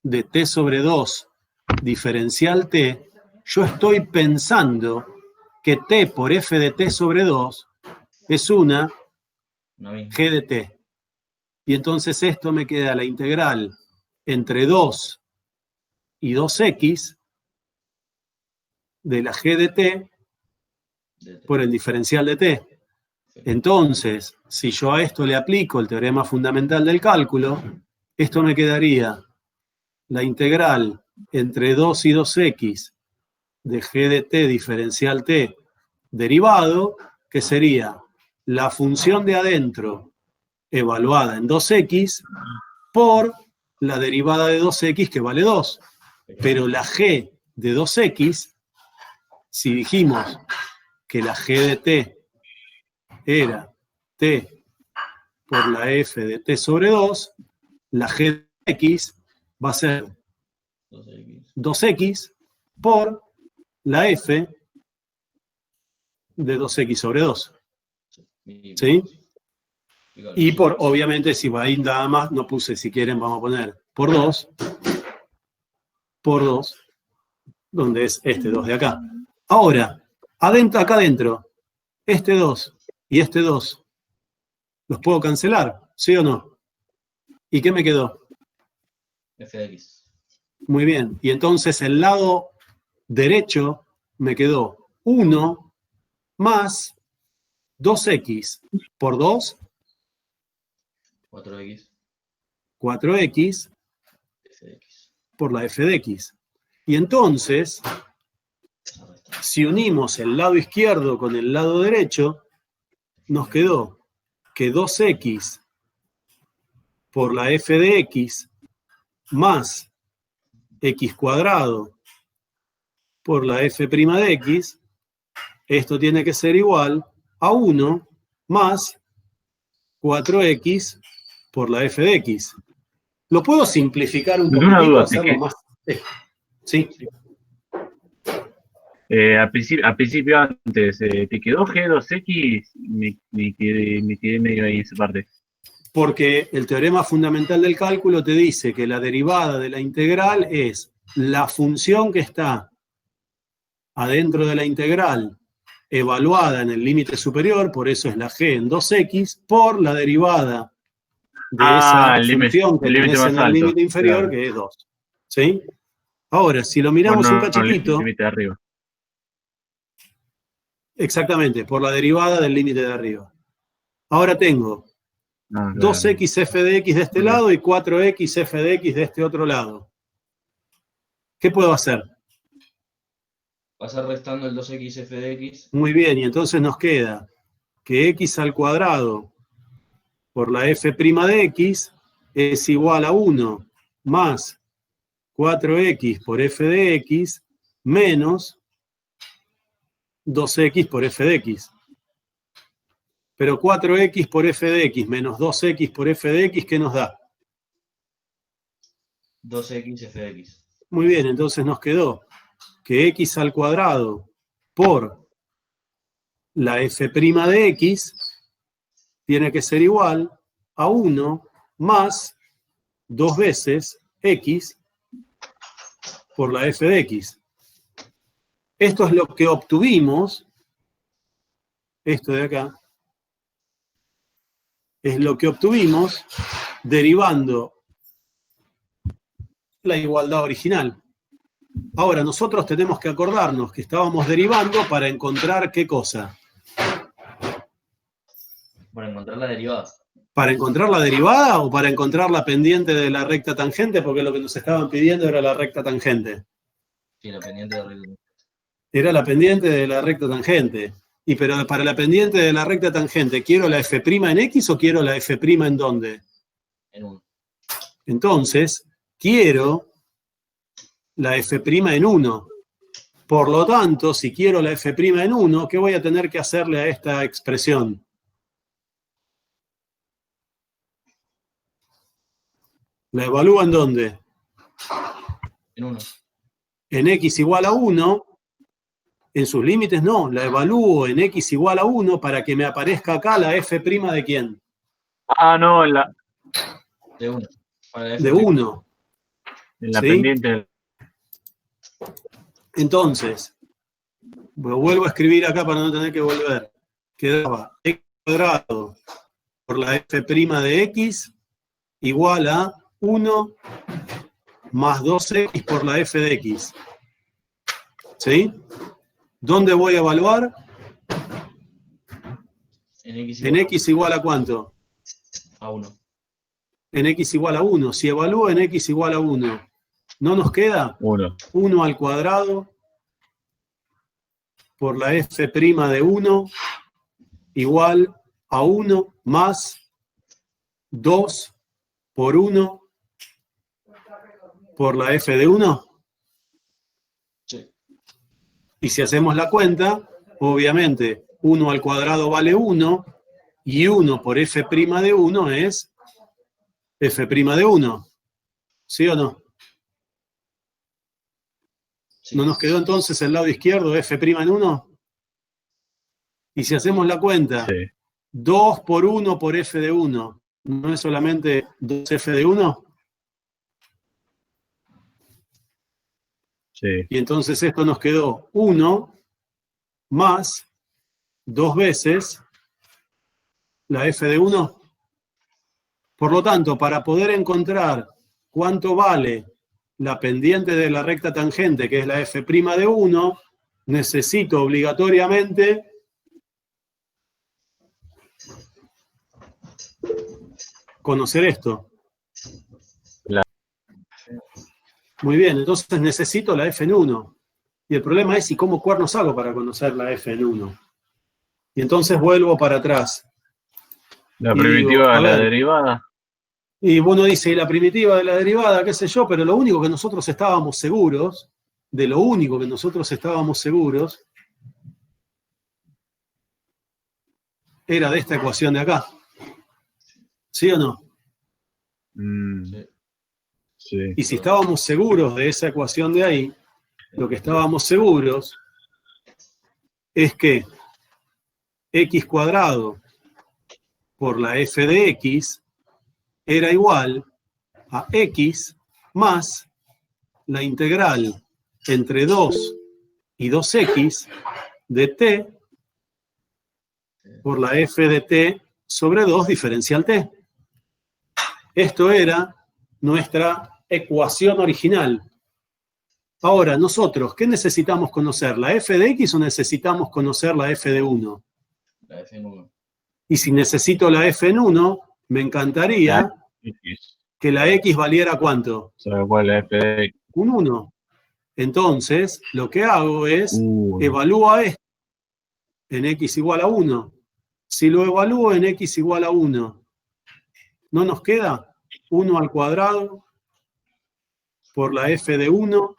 A: de t sobre 2 diferencial t, yo estoy pensando que t por f de t sobre 2 es una g de t. Y entonces esto me queda la integral entre 2 y 2x de la g de t por el diferencial de t. Entonces, si yo a esto le aplico el teorema fundamental del cálculo, esto me quedaría la integral entre 2 y 2x de g de t diferencial t derivado, que sería la función de adentro evaluada en 2x por la derivada de 2x que vale 2. Pero la g de 2x, si dijimos que la g de t era t por la f de t sobre 2, la g de x va a ser 2x por la f de 2x sobre 2. ¿Sí? Y por, obviamente, si va a ir nada más, no puse, si quieren, vamos a poner por 2, donde es este 2 de acá. Ahora, acá adentro, este 2 y este 2, ¿los puedo cancelar? ¿Sí o no? ¿Y qué me quedó?
B: f de x.
A: Muy bien. Y entonces el lado derecho me quedó 1 más 2x por 2,
B: 4x.
A: 4x
B: f de x.
A: por la f de x. Y entonces, si unimos el lado izquierdo con el lado derecho, nos quedó que 2x por la f de x más x cuadrado por la f' de x, esto tiene que ser igual a 1 más 4x por la f de x. ¿Lo puedo simplificar un poquitito?
E: Una duda,
A: Hacerlo más... Sí.
E: Al principio antes, ¿te quedó G2X? Me quedé medio ahí en esa parte.
A: Porque el teorema fundamental del cálculo te dice que la derivada de la integral es la función que está adentro de la integral evaluada en el límite superior, por eso es la g en 2x, por la derivada de esa función que tenés en el límite inferior, claro, que es 2. ¿Sí? Ahora, si lo miramos un cachitito...
E: El límite de arriba.
A: Exactamente, por la derivada del límite de arriba. Ahora tengo 2x f de x de este lado y 4x f de x de este otro lado. ¿Qué puedo hacer?
B: Pasar restando el 2x f de x.
A: Muy bien, y entonces nos queda que x al cuadrado por la f' de x es igual a 1 más 4x por f de x menos 2x por f de x. Pero 4x por f de x menos 2x por f de x, ¿qué nos da?
B: 2x f de x.
A: Muy bien, entonces nos quedó que x al cuadrado por la f' de x tiene que ser igual a 1 más 2 veces x por la f de x. Esto es lo que obtuvimos, esto de acá, es lo que obtuvimos derivando la igualdad original. Ahora, nosotros tenemos que acordarnos que estábamos derivando para encontrar ¿qué cosa?
B: Para encontrar la derivada.
A: ¿Para encontrar la derivada o para encontrar la pendiente de la recta tangente? Porque lo que nos estaban pidiendo era la recta tangente.
B: Sí, la pendiente de la recta.
A: Era la pendiente de la recta tangente. Y pero para la pendiente de la recta tangente, ¿quiero la f' en x o quiero la f' en dónde?
B: En 1.
A: Entonces, quiero la f' en 1. Por lo tanto, si quiero la f' en 1, ¿qué voy a tener que hacerle a esta expresión? ¿La evalúo en dónde?
B: En 1.
A: En x igual a 1. En sus límites no, la evalúo en x igual a 1 para que me aparezca acá la f' de quién.
E: Ah, no, en la
B: De 1.
A: De 1.
E: en la
A: ¿Sí?
E: pendiente.
A: Entonces, lo vuelvo a escribir acá para no tener que volver. Quedaba x cuadrado por la f' de x igual a 1 más 2x por la f de x. ¿Sí? ¿Dónde voy a evaluar? En x igual a ¿cuánto?
B: A 1.
A: En x igual a 1. Si evalúo en x igual a 1, ¿no nos queda?
E: 1.
A: 1 al cuadrado por la f' de 1 igual a 1 más 2 por 1 por la f de 1.
B: Sí.
A: Y si hacemos la cuenta, obviamente 1 al cuadrado vale 1 y 1 por f' de 1 es f' de 1. ¿Sí o no?
B: Sí.
A: ¿No nos quedó entonces el lado izquierdo f' en 1? Y si hacemos la cuenta,
E: Sí.
A: 2 por 1 por f de 1, ¿no es solamente 2f de 1?
E: Sí.
A: Y entonces esto nos quedó 1 más 2 veces la f de 1. Por lo tanto, para poder encontrar cuánto vale la pendiente de la recta tangente, que es la f' de 1, necesito obligatoriamente conocer esto. Muy bien, entonces necesito la f en 1. Y el problema es, ¿y cómo cuernos hago para conocer la f en 1? Y entonces vuelvo para atrás.
E: La
A: Y
E: primitiva
A: digo, a
E: de la
A: ver.
E: derivada.
A: Y uno dice, y la primitiva de la derivada, qué sé yo, pero lo único que nosotros estábamos seguros, de lo único que nosotros estábamos seguros, era de esta ecuación de acá. ¿Sí o no?
B: Sí.
E: Sí.
A: Y si estábamos seguros de esa ecuación de ahí, lo que estábamos seguros es que x cuadrado por la f de x era igual a x más la integral entre 2 y 2x de t por la f de t sobre 2 diferencial t. Esto era nuestra ecuación original. Ahora, nosotros, ¿qué necesitamos conocer? ¿La f de x o necesitamos conocer la f de 1?
B: La f en 1.
A: Y si necesito la f en 1, me encantaría
E: X.
A: que la X valiera ¿cuánto?
E: ¿Sabe cuál es f de X?
A: Un 1. Entonces, lo que hago es,
E: Uno.
A: evalúo a esto en X igual a 1. Si lo evalúo en X igual a 1, ¿no nos queda 1 al cuadrado por la f de 1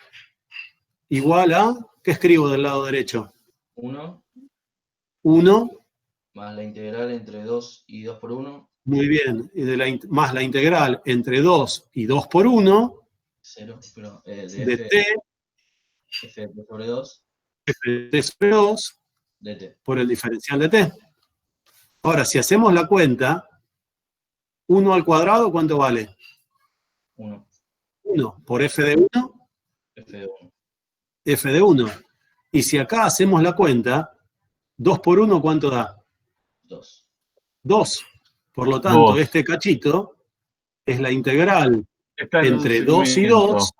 A: igual a, ¿qué escribo del lado derecho?
B: 1
A: 1,
B: más la integral entre 2 y 2 por 1,
A: muy bien, y más la integral entre 2 y 2 por 1
B: 0, pero
A: de
B: de
A: t,
B: f de t sobre 2,
A: f de t sobre 2
B: de t.
A: por el diferencial de t. Ahora, si hacemos la cuenta, 1 al cuadrado, ¿cuánto vale?
B: 1,
A: 1 por f de 1,
B: f de 1,
A: f de 1. Y si acá hacemos la cuenta, 2 por 1, ¿cuánto da?
B: 2.
A: 2. Por lo tanto,
E: 2.
A: este cachito es la integral
E: Está en un
A: entre 2 y 2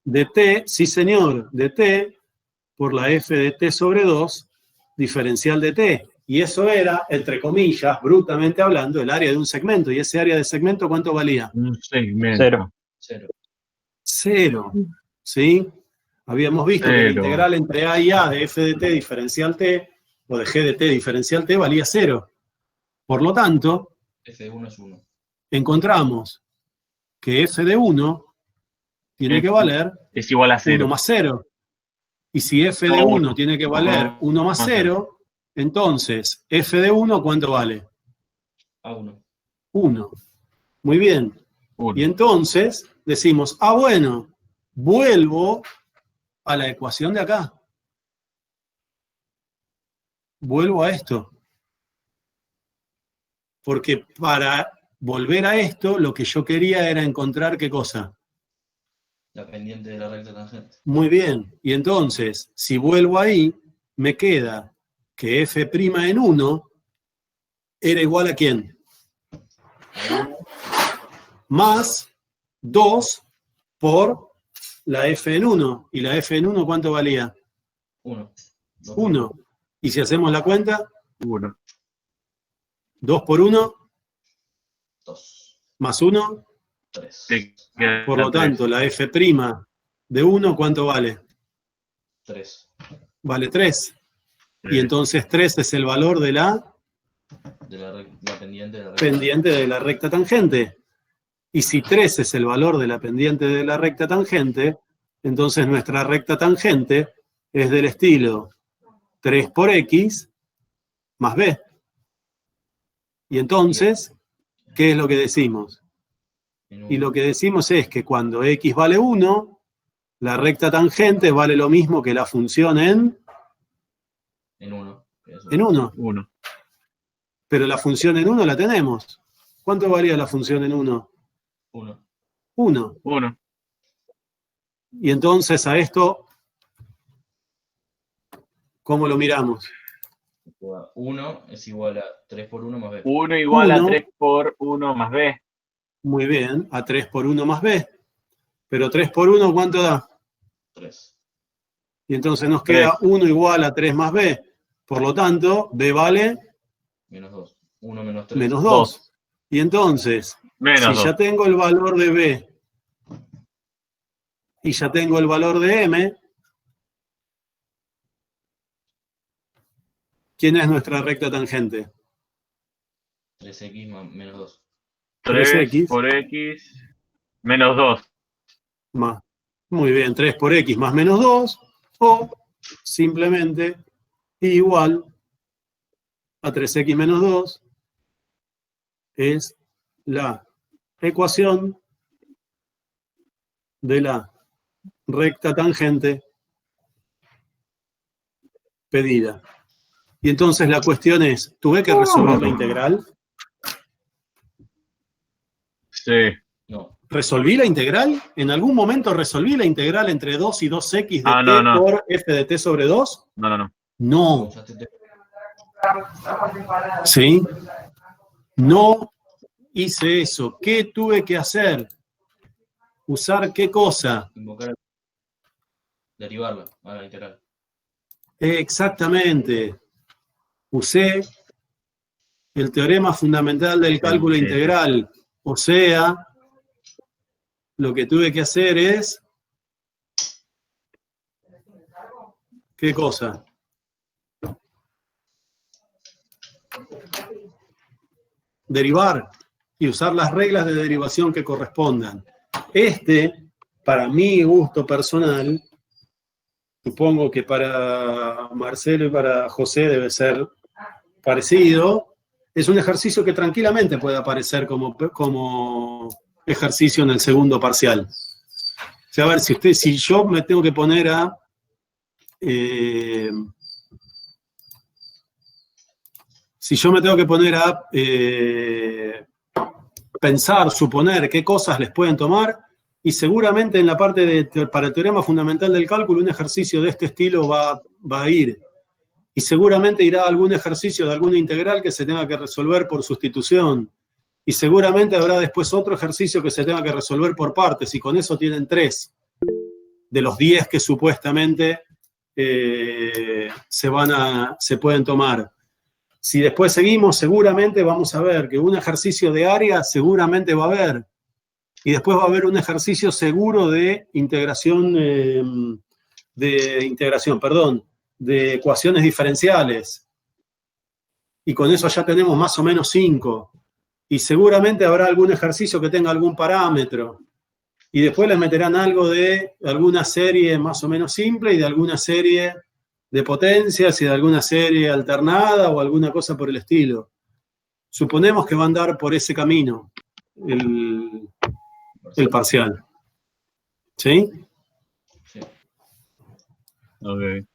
A: de t, sí señor, de t por la f de t sobre 2, diferencial de t. Y eso era, entre comillas, brutamente hablando, el área de un segmento. ¿Y ese área de segmento cuánto valía?
E: Un segmento.
C: 0.
B: 0.
A: 0. ¿Sí? Habíamos visto que la
E: 0.
A: integral entre a y a de f de t diferencial t, o de g de t diferencial t, valía 0. Por lo tanto,
B: f de 1 es 1.
A: encontramos que f de 1 tiene que valer
E: Es igual a 0.
A: 1 más 0. Y si f de 1 tiene que valer 1 más 0, entonces f de 1, ¿cuánto vale?
B: A 1.
A: 1. Muy bien.
E: 1.
A: Y entonces decimos, ah, bueno, vuelvo a la ecuación de acá. Vuelvo a esto. Porque para volver a esto, lo que yo quería era encontrar qué cosa.
B: La pendiente de la recta tangente.
A: Muy bien. Y entonces, si vuelvo ahí, me queda que f' en 1 era igual a ¿quién? Más 2 por la f en 1. ¿Y la f en 1 cuánto valía?
B: 1.
A: 1. Y si hacemos la cuenta,
E: 1.
A: 2 por 1
B: 2.
A: más 1.
B: 3.
A: Por lo tanto, la f' de 1, ¿cuánto vale?
B: 3.
A: Vale 3. Y entonces 3 es el valor de la
B: De la pendiente de la recta.
A: pendiente de la recta tangente. Y si 3 es el valor de la pendiente de la recta tangente, entonces nuestra recta tangente es del estilo 3 por x más b. Y entonces, ¿qué es lo que decimos? Y lo que decimos es que cuando x vale 1, la recta tangente vale lo mismo que la función en
B: 1.
A: En 1.
E: 1.
A: Pero la función en 1 la tenemos. ¿Cuánto varía la función en 1?
B: 1.
A: 1.
E: 1.
A: Y entonces a esto, ¿cómo lo miramos?
B: 1 es igual a 3 por 1 más b.
E: 1 igual a
A: 1.
E: 3 por 1 más b.
A: Muy bien, a 3 por 1 más b. Pero 3 por 1, ¿cuánto da?
B: 3.
A: Y entonces nos queda 1 igual a 3 más b. Por lo tanto, b vale
B: Menos 2. 1 menos 3.
A: menos 2. Y entonces,
E: Menos
A: si
E: 2.
A: ya tengo el valor de b y ya tengo el valor de m, ¿quién es nuestra recta tangente?
B: 3x más menos 2.
E: 3
A: 3x.
E: por x menos 2.
A: Más. Muy bien, 3 por x más menos 2, o simplemente igual a 3x menos 2 es la ecuación de la recta tangente pedida. Y entonces la cuestión es, ¿tuve que resolver la integral?
E: Sí.
B: No.
A: ¿Resolví la integral? ¿En algún momento resolví la integral entre 2 y 2x de t
E: no.
A: por f de t sobre 2?
E: No.
A: No.
B: Ya te-
A: ¿Sí? No hice eso. ¿Qué tuve que hacer? ¿Usar qué cosa?
B: Invocar. Derivarla a la integral.
A: Exactamente. Usé el teorema fundamental del cálculo
E: Sí.
A: integral. O sea, lo que tuve que hacer es... ¿Qué cosa? Derivar y usar las reglas de derivación que correspondan. Para mi gusto personal, supongo que para Marcelo y para José debe ser parecido, es un ejercicio que tranquilamente puede aparecer como ejercicio en el segundo parcial. O sea, a ver, si yo me tengo que poner a... pensar, suponer qué cosas les pueden tomar, y seguramente en la parte para el teorema fundamental del cálculo, un ejercicio de este estilo va a ir. Y seguramente irá algún ejercicio de alguna integral que se tenga que resolver por sustitución. Y seguramente habrá después otro ejercicio que se tenga que resolver por partes, y con eso tienen 3 de los 10 que supuestamente se pueden tomar. Si después seguimos, seguramente vamos a ver que un ejercicio de área seguramente va a haber. Y después va a haber un ejercicio seguro de de ecuaciones diferenciales. Y con eso ya tenemos más o menos 5. Y seguramente habrá algún ejercicio que tenga algún parámetro. Y después les meterán algo de alguna serie más o menos simple y de alguna serie de potencias y de alguna serie alternada o alguna cosa por el estilo. Suponemos que va a andar por ese camino el parcial. ¿Sí?
B: Sí.
E: Ok.